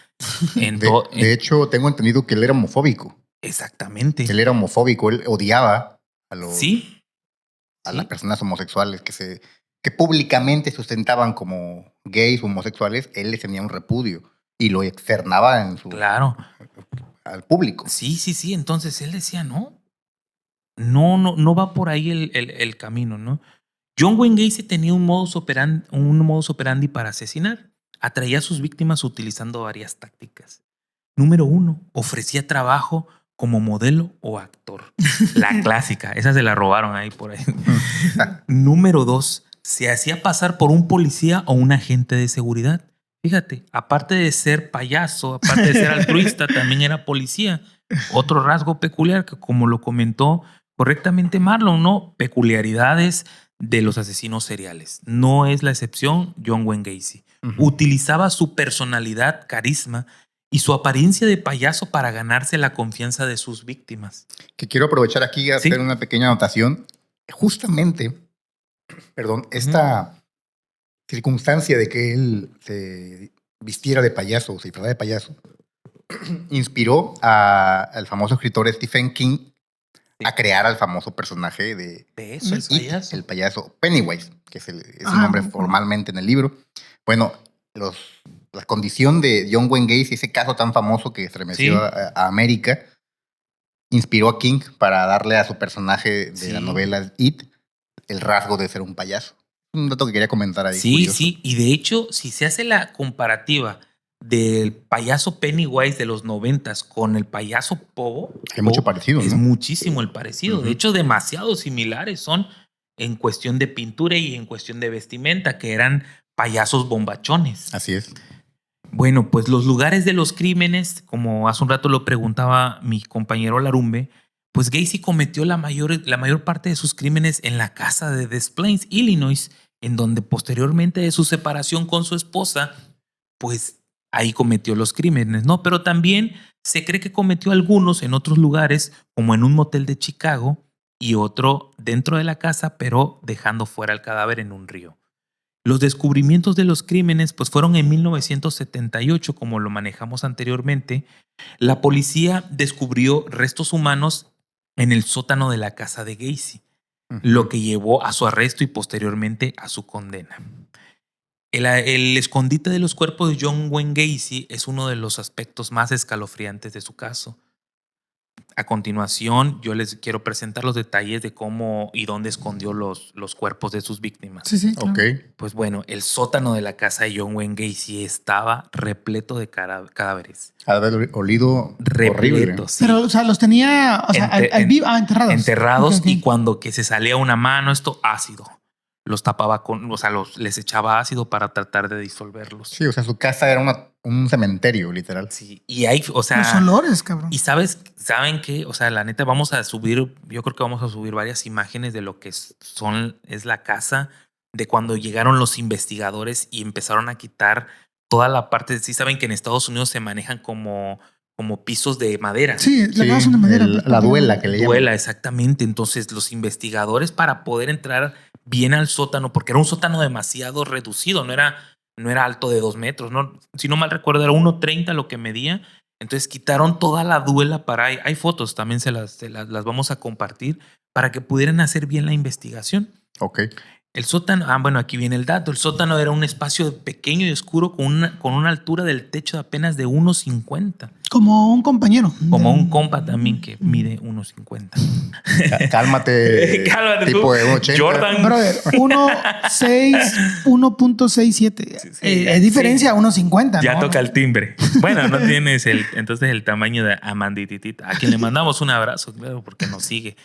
De hecho, tengo entendido que él era homofóbico. Exactamente. Él era homofóbico, él odiaba a las personas homosexuales que públicamente sustentaban como gays o homosexuales. Él les tenía un repudio y lo externaba al público. Sí. Entonces él decía, no va por ahí el camino, ¿no? John Wayne Gacy tenía un modus operandi para asesinar. Atraía a sus víctimas utilizando varias tácticas. Número 1, ofrecía trabajo como modelo o actor. La clásica, esa se la robaron ahí por ahí. Número 2, se hacía pasar por un policía o un agente de seguridad. Fíjate, aparte de ser payaso, aparte de ser altruista, también era policía. Otro rasgo peculiar que, como lo comentó correctamente Marlon, ¿no? Peculiaridades de los asesinos seriales. No es la excepción John Wayne Gacy. Utilizaba su personalidad, carisma y su apariencia de payaso para ganarse la confianza de sus víctimas. Que quiero aprovechar aquí y hacer una pequeña anotación. Justamente, esta circunstancia de que él se vistiera de payaso, se disfrazara de payaso, inspiró al famoso escritor Stephen King a crear al famoso personaje de eso, el payaso Pennywise, que es su nombre formalmente en el libro. Bueno, la condición de John Wayne Gacy, ese caso tan famoso que estremeció a América, inspiró a King para darle a su personaje de la novela It el rasgo de ser un payaso. Un dato que quería comentar ahí. Sí, curioso. sí. Y de hecho, si se hace la comparativa del payaso Pennywise de los 90s con el payaso Pogo, Hay mucho parecido, es ¿no? muchísimo el parecido. Ujú. De hecho, demasiado similares son en cuestión de pintura y en cuestión de vestimenta, que eran payasos bombachones. Así es. Bueno, pues los lugares de los crímenes, como hace un rato lo preguntaba mi compañero Larumbe, pues Gacy cometió la mayor parte de sus crímenes en la casa de Des Plaines, Illinois, en donde posteriormente de su separación con su esposa, pues ahí cometió los crímenes, ¿no? Pero también se cree que cometió algunos en otros lugares, como en un motel de Chicago y otro dentro de la casa, pero dejando fuera el cadáver en un río. Los descubrimientos de los crímenes pues fueron en 1978, como lo manejamos anteriormente. La policía descubrió restos humanos en el sótano de la casa de Gacy, lo que llevó a su arresto y posteriormente a su condena. El escondite de los cuerpos de John Wayne Gacy es uno de los aspectos más escalofriantes de su caso. A continuación, yo les quiero presentar los detalles de cómo y dónde escondió los cuerpos de sus víctimas. Sí, claro. Ok. Pues bueno, el sótano de la casa de John Wayne Gacy estaba repleto de cadáveres. Ha de haber olido horrible. Repleto, sí. Pero, o sea, los tenía, o sea, enterrados. Enterrados, Ok. y cuando que se salía una mano, ácido. Los tapaba les echaba ácido para tratar de disolverlos. Sí, o sea, su casa era un cementerio, literal. Sí, y hay, o sea... Los olores, cabrón. Y ¿saben qué? O sea, la neta, vamos a subir, yo creo que vamos a subir varias imágenes de lo que es la casa, de cuando llegaron los investigadores y empezaron a quitar toda la parte. Sí, saben que en Estados Unidos se manejan como pisos de madera. Sí, la casa son de madera. La duela que le llaman. Duela, exactamente. Entonces, los investigadores, para poder entrar bien al sótano, porque era un sótano demasiado reducido, no era alto de 2 metros, ¿no? Si no mal recuerdo, era 1.30 lo que medía. Entonces quitaron toda la duela hay fotos, también se las vamos a compartir para que pudieran hacer bien la investigación. Ok. El sótano, bueno, aquí viene el dato. El sótano era un espacio pequeño y oscuro con una altura del techo de apenas de 1.50. Como un compañero. Como un compa también que mide 1.50. Cálmate. Cálmate tipo tú. de 1.80. Jordan. Brother, 1.67. Sí, es diferencia a 1.50. Ya ¿no? toca el timbre. Bueno, no tienes entonces el tamaño de Amandititita, a quien le mandamos un abrazo, claro, porque nos sigue.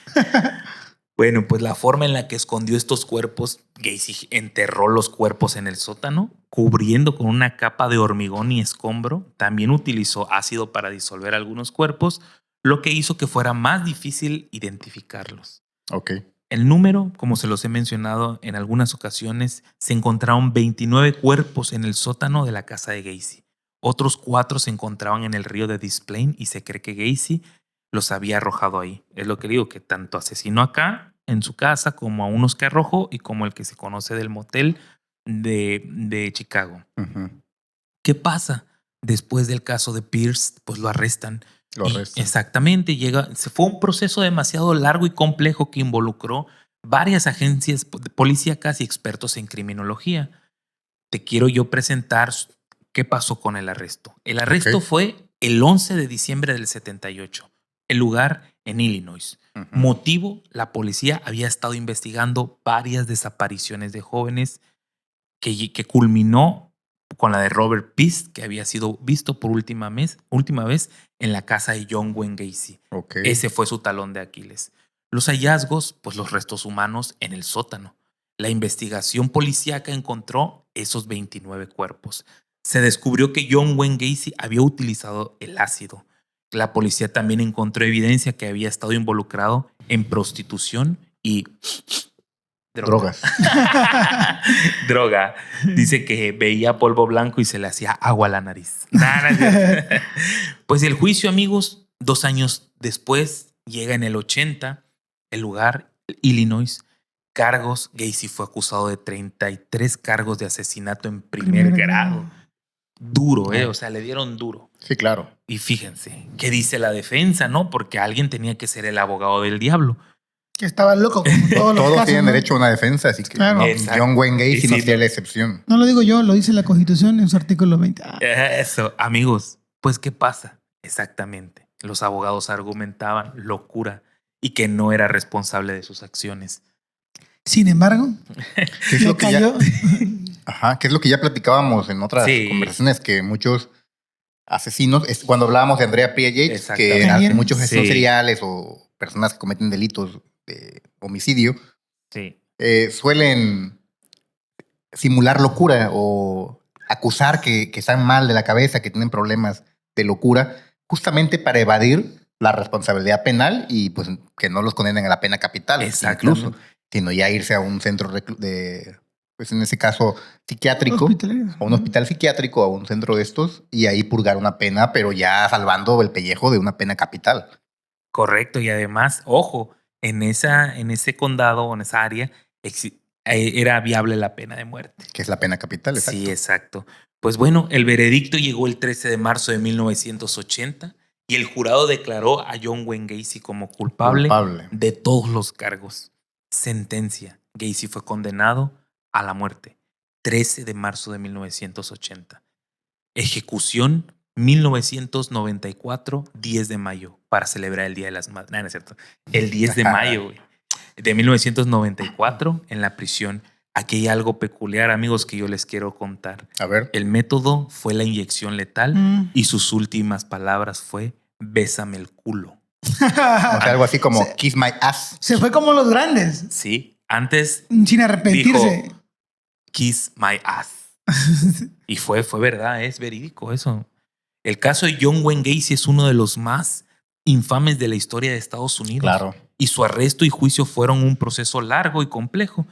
Bueno, pues la forma en la que escondió estos cuerpos, Gacy enterró los cuerpos en el sótano, cubriendo con una capa de hormigón y escombro. También utilizó ácido para disolver algunos cuerpos, lo que hizo que fuera más difícil identificarlos. Ok. El número, como se los he mencionado en algunas ocasiones, se encontraron 29 cuerpos en el sótano de la casa de Gacy. Otros 4 se encontraban en el río de Des Plaines y se cree que Gacy los había arrojado ahí. Es lo que digo, que tanto asesinó acá en su casa como a unos que arrojó y como el que se conoce del motel de Chicago. Uh-huh. ¿Qué pasa? Después del caso de Pierce, pues lo arrestan. Lo arrestan. Exactamente, fue un proceso demasiado largo y complejo que involucró varias agencias policíacas y expertos en criminología. Te quiero yo presentar qué pasó con el arresto. El arresto fue el 11 de diciembre del 78. El lugar en Illinois. Uh-huh. Motivo, la policía había estado investigando varias desapariciones de jóvenes que culminó con la de Robert Peace, que había sido visto por última vez en la casa de John Wayne Gacy. Okay. Ese fue su talón de Aquiles. Los hallazgos, pues los restos humanos en el sótano. La investigación policíaca encontró esos 29 cuerpos. Se descubrió que John Wayne Gacy había utilizado el ácido. La policía también encontró evidencia que había estado involucrado en prostitución y drogas. Droga. Dice que veía polvo blanco y se le hacía agua a la nariz. Pues el juicio, amigos, 2 años después, llega en el 80, el lugar, Illinois. Cargos, Gacy fue acusado de 33 cargos de asesinato en primer grado. Duro, o sea, le dieron duro. Sí, claro. Y fíjense, ¿qué dice la defensa, no? Porque alguien tenía que ser el abogado del diablo. Que estaba loco, como todos los Todos casos, tienen ¿no? derecho a una defensa, así que Claro. John Wayne Gacy Sí, no sería la excepción. No lo digo yo, lo dice la Constitución en su artículo 20. Eso, amigos. Pues, ¿qué pasa? Exactamente. Los abogados argumentaban locura y que no era responsable de sus acciones. Sin embargo, ¿Qué es le lo que ya, cayó. ajá, que es lo que ya platicábamos en otras Sí. conversaciones, que muchos asesinos, cuando hablábamos de Andrea Pia Yates, que También. muchos asesinos Sí. seriales o personas que cometen delitos de homicidio Sí. suelen simular locura o acusar que están mal de la cabeza, que tienen problemas de locura, justamente para evadir la responsabilidad penal y pues que no los condenen a la pena capital, Exactamente. incluso, sino ya irse a un centro de, pues en ese caso, psiquiátrico, Hospitalarios. a un hospital psiquiátrico, a un centro de estos, y ahí purgar una pena, pero ya salvando el pellejo de una pena capital. Correcto. Y además, ojo, en ese condado o en esa área era viable la pena de muerte. Que es la pena capital, exacto. Sí, exacto. Pues bueno, el veredicto llegó el 13 de marzo de 1980 y el jurado declaró a John Wayne Gacy como culpable de todos los cargos. Sentencia. Gacy fue condenado a la muerte. 13 de marzo de 1980. Ejecución 1994, 10 de mayo, para celebrar el Día de las Madres. No, no es cierto. El 10 de mayo, güey, de 1994 en la prisión. Aquí hay algo peculiar, amigos, que yo les quiero contar. A ver. El método fue la inyección letal Mm. y sus últimas palabras fue bésame el culo. O sea, algo así como Se- kiss my ass. Se fue como los grandes, Sí, antes sin arrepentirse. dijo kiss my ass. Y fue verdad, es verídico eso. El caso de John Wayne Gacy es uno de los más infames de la historia de Estados Unidos. Claro. Y su arresto y juicio fueron un proceso largo y complejo.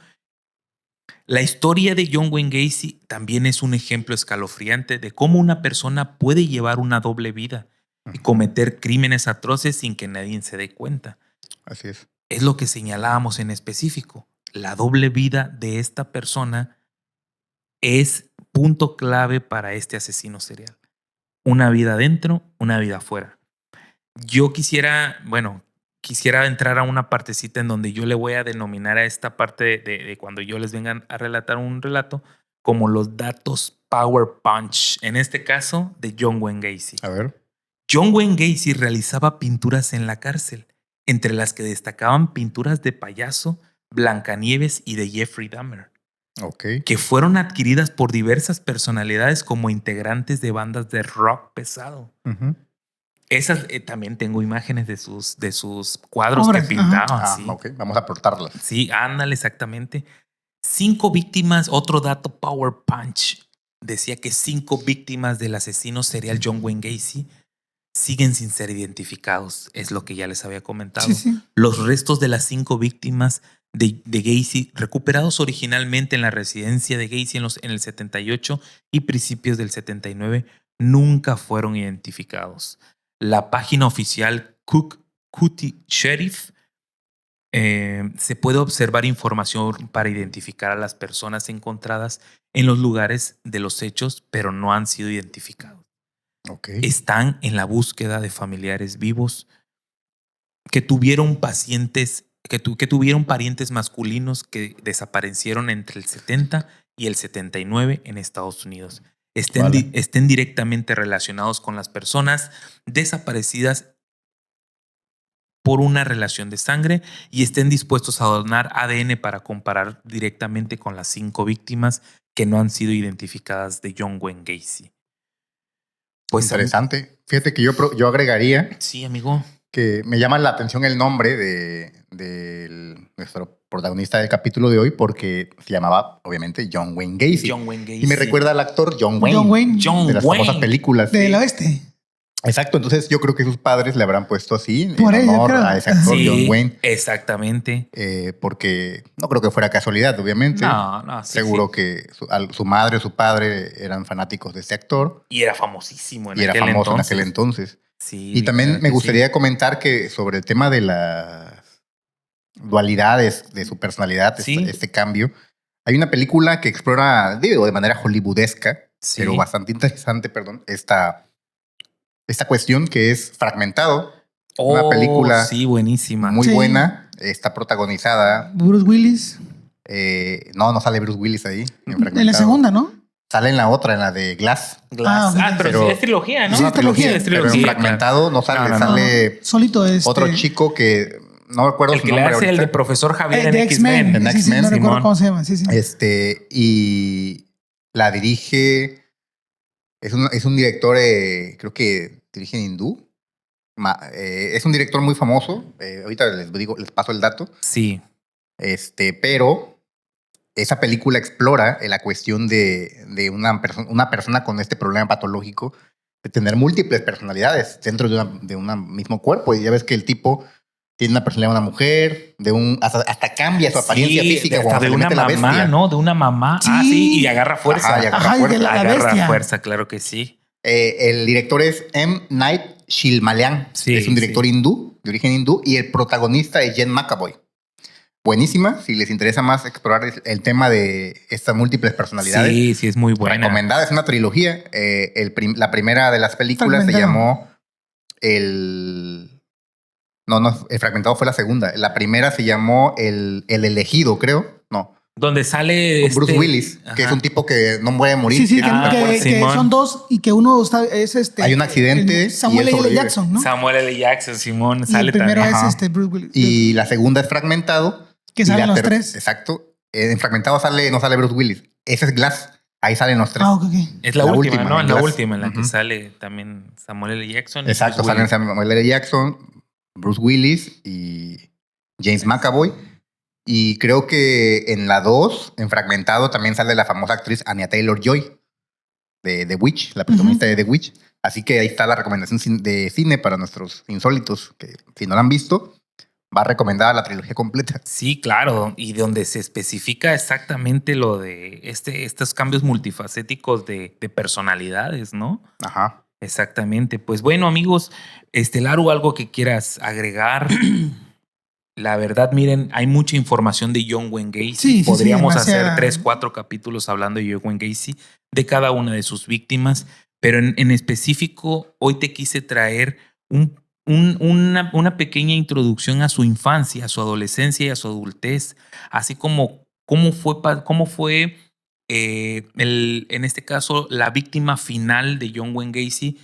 La historia de John Wayne Gacy también es un ejemplo escalofriante de cómo una persona puede llevar una doble vida y cometer crímenes atroces sin que nadie se dé cuenta. Así es. Es lo que señalábamos en específico. La doble vida de esta persona es punto clave para este asesino serial. Una vida adentro, una vida afuera. Yo quisiera entrar a una partecita en donde yo le voy a denominar a esta parte de cuando yo les venga a relatar un relato como los datos Power Punch, en este caso de John Wayne Gacy. A ver. John Wayne Gacy realizaba pinturas en la cárcel, entre las que destacaban pinturas de Payaso, Blancanieves y de Jeffrey Dahmer, Ok. que fueron adquiridas por diversas personalidades como integrantes de bandas de rock pesado. Ujú. Esas también tengo imágenes de sus cuadros Obras, que pintaba. Ah, Sí. ok. Vamos a aportarlas. Sí, ándale, exactamente. 5 víctimas, otro dato Power Punch. Decía que 5 víctimas del asesino serial John Wayne Gacy siguen sin ser identificados. Es lo que ya les había comentado. Sí, sí. Los restos de las 5 víctimas de Gacy, recuperados originalmente en la residencia de Gacy en el 78 y principios del 79, nunca fueron identificados. La página oficial Cook County Sheriff se puede observar información para identificar a las personas encontradas en los lugares de los hechos, pero no han sido identificados. Ok. Están en la búsqueda de familiares vivos que tuvieron parientes masculinos que desaparecieron entre el 70 y el 79 en Estados Unidos. Estén directamente relacionados con las personas desaparecidas por una relación de sangre y estén dispuestos a donar ADN para comparar directamente con las 5 víctimas que no han sido identificadas de John Wayne Gacy. Pues, interesante. Fíjate que yo agregaría sí, amigo. que me llama la atención el nombre de nuestro protagonista del capítulo de hoy porque se llamaba, obviamente, John Wayne Gacy. John Wayne Gacy. Y me recuerda al actor John Wayne. John Wayne. John de las Wayne. famosas películas. Del oeste. Exacto. Entonces yo creo que sus padres le habrán puesto así Por en ello, honor creo. a ese actor Sí, John Wayne. exactamente. Porque no creo que fuera casualidad, obviamente. No, sí, Seguro sí. que su madre o su padre eran fanáticos de este actor. Y era famosísimo en Y era aquel famoso entonces. en aquel entonces. Sí, Y también claro me que gustaría sí. comentar que sobre el tema de las dualidades de su personalidad, Sí. este cambio, hay una película que explora, digo, de manera hollywoodesca, Sí. pero bastante interesante, perdón, esta cuestión que es Fragmentado. Una película sí, buenísima. muy Sí. buena. Está protagonizada. Bruce Willis. No sale Bruce Willis ahí. En la Fragmentado. segunda, ¿no? Sale en la otra, en la de Glass. Glass. Ah, Pero, pero- sí, es trilogía, ¿no? Sí, es trilogía. Es Pero en trilogía, Fragmentado no sale, No, no, no. sale Solito es. otro chico que no recuerdo El su que le nombre hace el ahorita. de profesor Javier de en X-Men. En Sí, sí, X-Men, no recuerdo Simón. cómo se llama. Sí, sí. Y la dirige, es un director, creo que dirige en hindú. Es un director muy famoso. Ahorita les paso el dato. Sí. Pero esa película explora la cuestión de una persona con este problema patológico de tener múltiples personalidades dentro de un mismo cuerpo. Y ya ves que el tipo tiene una personalidad de una mujer, hasta cambia su apariencia física hasta cuando de se le una mete la mamá, bestia. ¿no? De una mamá. Sí. Ah, sí, y agarra fuerza. Ajá, y agarra Ajá, y fuerza. de la agarra bestia. fuerza, claro que sí. El director es M. Night Shyamalan. Sí, Es un director hindú, de origen hindú, y el protagonista es Jen McAvoy. Buenísima, si les interesa más explorar el tema de estas múltiples personalidades. Sí, sí, es muy buena. Recomendada, es una trilogía. La primera de las películas se Fragmentado. llamó No, el Fragmentado fue la segunda. La primera se llamó El Elegido, creo. No. Donde sale Con Bruce Willis, que es Ajá. un tipo que no puede morir. Sí, sí, que es súper fuerte. que Simón. son dos y que uno es Hay un accidente Samuel y él L. sobrevive. Jackson, ¿no? Samuel L. Jackson, Simón, Y sale el primero también. es Bruce Willis. Y la segunda es Fragmentado. Que Y salen la los tres. Exacto. En Fragmentado no sale Bruce Willis. Ese es Glass. Ahí salen los tres. Ah, ok. Es la última, ¿no? en La Glass. última en la que Ujú. sale también Samuel L. Jackson. Y Exacto, Bruce salen Willis. Samuel L. Jackson, Bruce Willis y James McAvoy. Y creo que en la 2, en Fragmentado, también sale la famosa actriz Anya Taylor-Joy de The Witch, la protagonista de The Witch. Así que ahí está la recomendación de cine para nuestros insólitos, que si no la han visto, va recomendada la trilogía completa. Sí, claro, y donde se especifica exactamente lo de estos cambios multifacéticos de personalidades, ¿no? Ajá. Exactamente. Pues bueno, amigos, Laru, algo que quieras agregar. La verdad, miren, hay mucha información de John Wayne Gacy. Sí, Podríamos hacer demasiada. 3, 4 capítulos hablando de John Wayne Gacy, de cada una de sus víctimas, pero en específico, hoy te quise traer una pequeña introducción a su infancia, a su adolescencia y a su adultez, así como cómo fue en este caso, la víctima final de John Wayne Gacy,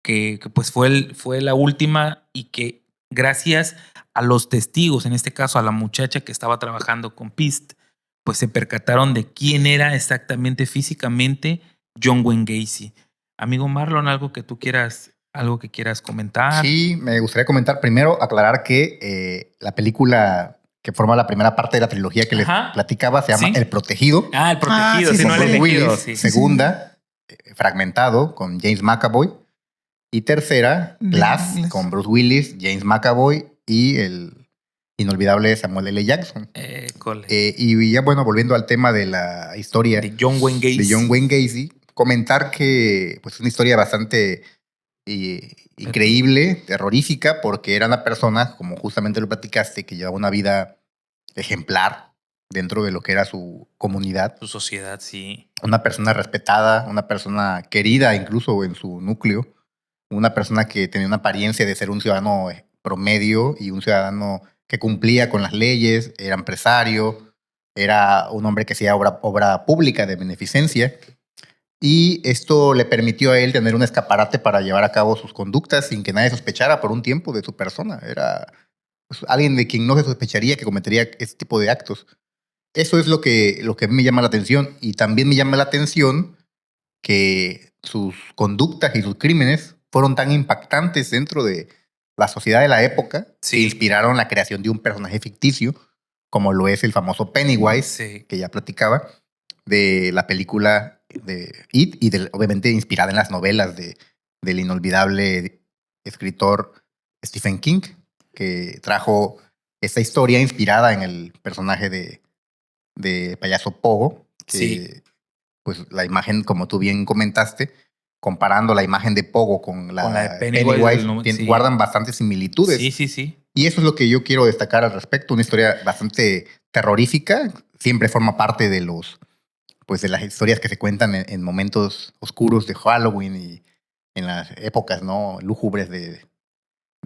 que pues fue la última y que gracias a los testigos, en este caso a la muchacha que estaba trabajando con Pist, pues se percataron de quién era exactamente físicamente John Wayne Gacy. Amigo Marlon, algo que quieras comentar. Sí, me gustaría comentar primero, aclarar que la película que forma la primera parte de la trilogía que les Ajá. platicaba se llama Sí. El Protegido. El protegido, sí, si sí, no sí. el Bruce elegido. Willis. Sí. Segunda, Fragmentado, con James McAvoy. Y tercera, Glass, Glass. con Bruce Willis, James McAvoy y el inolvidable Samuel L. Jackson. Cole. Y ya bueno, volviendo al tema de la historia De John Wayne Gacy. de John Wayne Gacy, comentar que pues, es una historia bastante increíble, terrorífica, porque era una persona, como justamente lo platicaste, que llevaba una vida ejemplar dentro de lo que era su comunidad. Su sociedad, sí. Una persona respetada, una persona querida incluso en su núcleo, una persona que tenía una apariencia de ser un ciudadano promedio y un ciudadano que cumplía con las leyes, era empresario, era un hombre que hacía obra pública de beneficencia. Y esto le permitió a él tener un escaparate para llevar a cabo sus conductas sin que nadie sospechara por un tiempo de su persona. Era pues, alguien de quien no se sospecharía que cometería este tipo de actos. Eso es lo que a mí me llama la atención. Y también me llama la atención que sus conductas y sus crímenes fueron tan impactantes dentro de la sociedad de la época que inspiraron la creación de un personaje ficticio, como lo es el famoso Pennywise, que ya platicaba, de la película de It y obviamente inspirada en las novelas del inolvidable escritor Stephen King, que trajo esta historia inspirada en el personaje de payaso Pogo, que pues la imagen, como tú bien comentaste, comparando la imagen de Pogo con la de Pennywise, guardan bastantes similitudes. Sí. Y eso es lo que yo quiero destacar al respecto, una historia bastante terrorífica, siempre forma parte de de las historias que se cuentan en momentos oscuros de Halloween y en las épocas, ¿no? Lúgubres de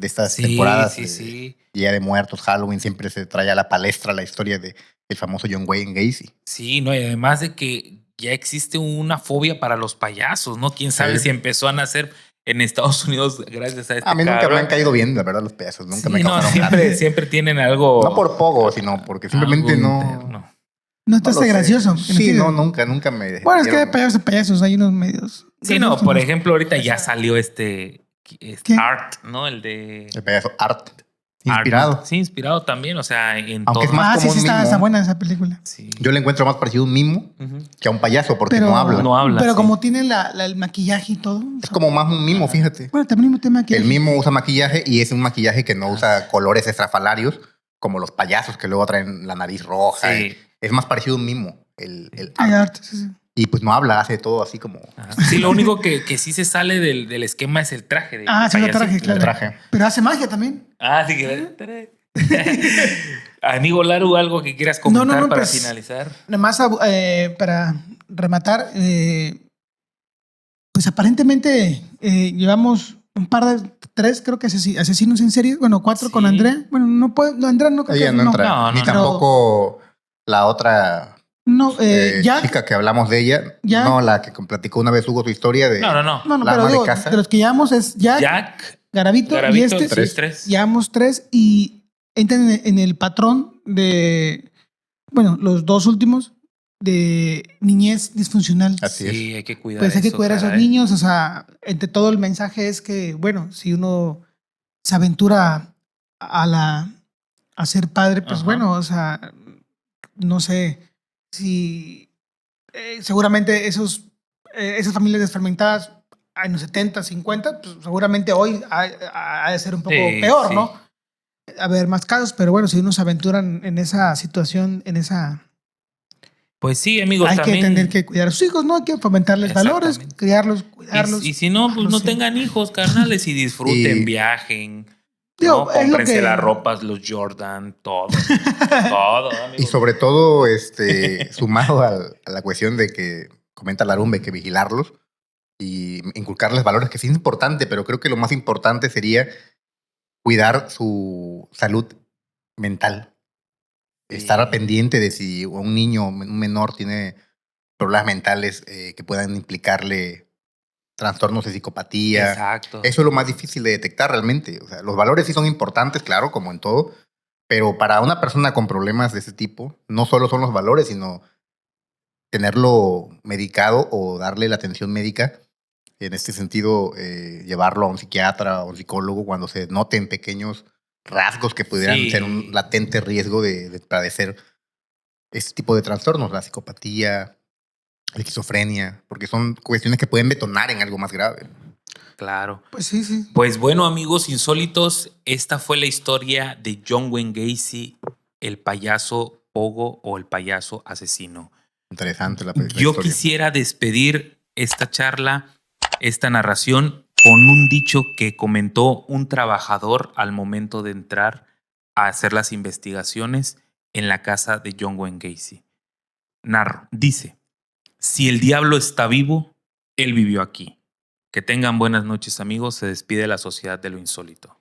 estas temporadas de Día de Muertos, Halloween, siempre se trae a la palestra la historia del famoso John Wayne Gacy. Sí, no, y además de que ya existe una fobia para los payasos, ¿no? Quién sabe si empezó a nacer en Estados Unidos gracias a este A mí nunca me cabrón. han caído bien, la verdad, los payasos. Nunca Sí, me no, causaron siempre, gracia. siempre tienen algo. No por poco, sino porque simplemente algo no... interno. No te No lo hace sé. gracioso. Sí, no, nunca me... Bueno, es que de dieron- payasos a payasos hay unos medios. Sí, no, graciosos, por ejemplo, ahorita ya salió ¿Qué? Art, ¿no? El de El payaso Art. Art, Inspirado. ¿no? Sí, inspirado también, o sea, en Aunque todo. es más Ah, como sí, un sí, está mimo. buena esa película. Sí. Yo le encuentro más parecido a un mimo Ujú. que a un payaso porque Pero no habla. No habla, Pero sí. como tiene el maquillaje y todo. Es como más un mimo, fíjate. Bueno, también un tema que. El mimo usa maquillaje y es un maquillaje que no usa colores estrafalarios como los payasos que luego traen la nariz roja. Sí. Es más parecido a un mimo, el Hay Art. arte, sí, sí. Y pues no habla, hace todo así como Ajá. Sí, lo único que sí se sale del esquema es el traje. Ah, sí, el payasito. traje, claro. el traje. Pero hace magia también. Ah, sí que. Amigo Laru, algo que quieras comentar para pues, finalizar. Nada más para rematar, pues aparentemente llevamos un par de, 3 creo que asesinos en serie, bueno, 4 Sí. con Andrea. Bueno, no puede, no, Andrea no creo Ella que no entra. No, Ni no, tampoco la otra No, Jack, chica que hablamos de ella. Jack. No, la que platicó una vez Hugo su historia de No. no, la pero ama digo, de casa. de los que llevamos es Jack, Jack, Garavito y Garavito, este. tres. tres. Llevamos 3 y entran en el patrón de, bueno, los 2 últimos de niñez disfuncional. Así Sí, hay que cuidar Pues hay que eso, cuidar a esos caray. niños, o sea, entre todo el mensaje es que, bueno, si uno se aventura a ser padre, pues Ajá. bueno, o sea, no sé si seguramente esas familias desfragmentadas en los 70, 50, pues seguramente hoy ha de ser un poco Sí, peor, sí. ¿no? Haber más casos, pero bueno, si uno se aventura en esa situación, Pues sí, amigos, hay también. que tener que cuidar a sus hijos, ¿no? Hay que fomentarles valores, Exactamente. criarlos, cuidarlos. Y si no, pues no dejarlos ser. tengan hijos, carnales, y disfruten, Y- viajen. Digo, ¿No? es lo Cómprense que- las ropas, los Jordan, todo. Todo, amigos. Y sobre todo, sumado a la cuestión de que comenta Larumbe, que vigilarlos y inculcarles valores, que sí es importante, pero creo que lo más importante sería cuidar su salud mental. Estar al pendiente de si un niño, un menor, tiene problemas mentales que puedan implicarle trastornos de psicopatía. Exacto. Eso es lo más difícil de detectar realmente. O sea, los valores sí son importantes, claro, como en todo, pero para una persona con problemas de ese tipo, no solo son los valores, sino tenerlo medicado o darle la atención médica. En este sentido, llevarlo a un psiquiatra o un psicólogo cuando se noten pequeños rasgos que pudieran Sí. ser un latente riesgo de padecer este tipo de trastornos, la psicopatía, la esquizofrenia, porque son cuestiones que pueden detonar en algo más grave. Claro. Pues sí, sí. Pues bueno, amigos insólitos, esta fue la historia de John Wayne Gacy, el payaso Pogo o el payaso asesino. Interesante la Yo historia. quisiera despedir esta charla, esta narración, con un dicho que comentó un trabajador al momento de entrar a hacer las investigaciones en la casa de John Wayne Gacy. Narro, dice, si el diablo está vivo, él vivió aquí. Que tengan buenas noches, amigos. Se despide la Sociedad de lo Insólito.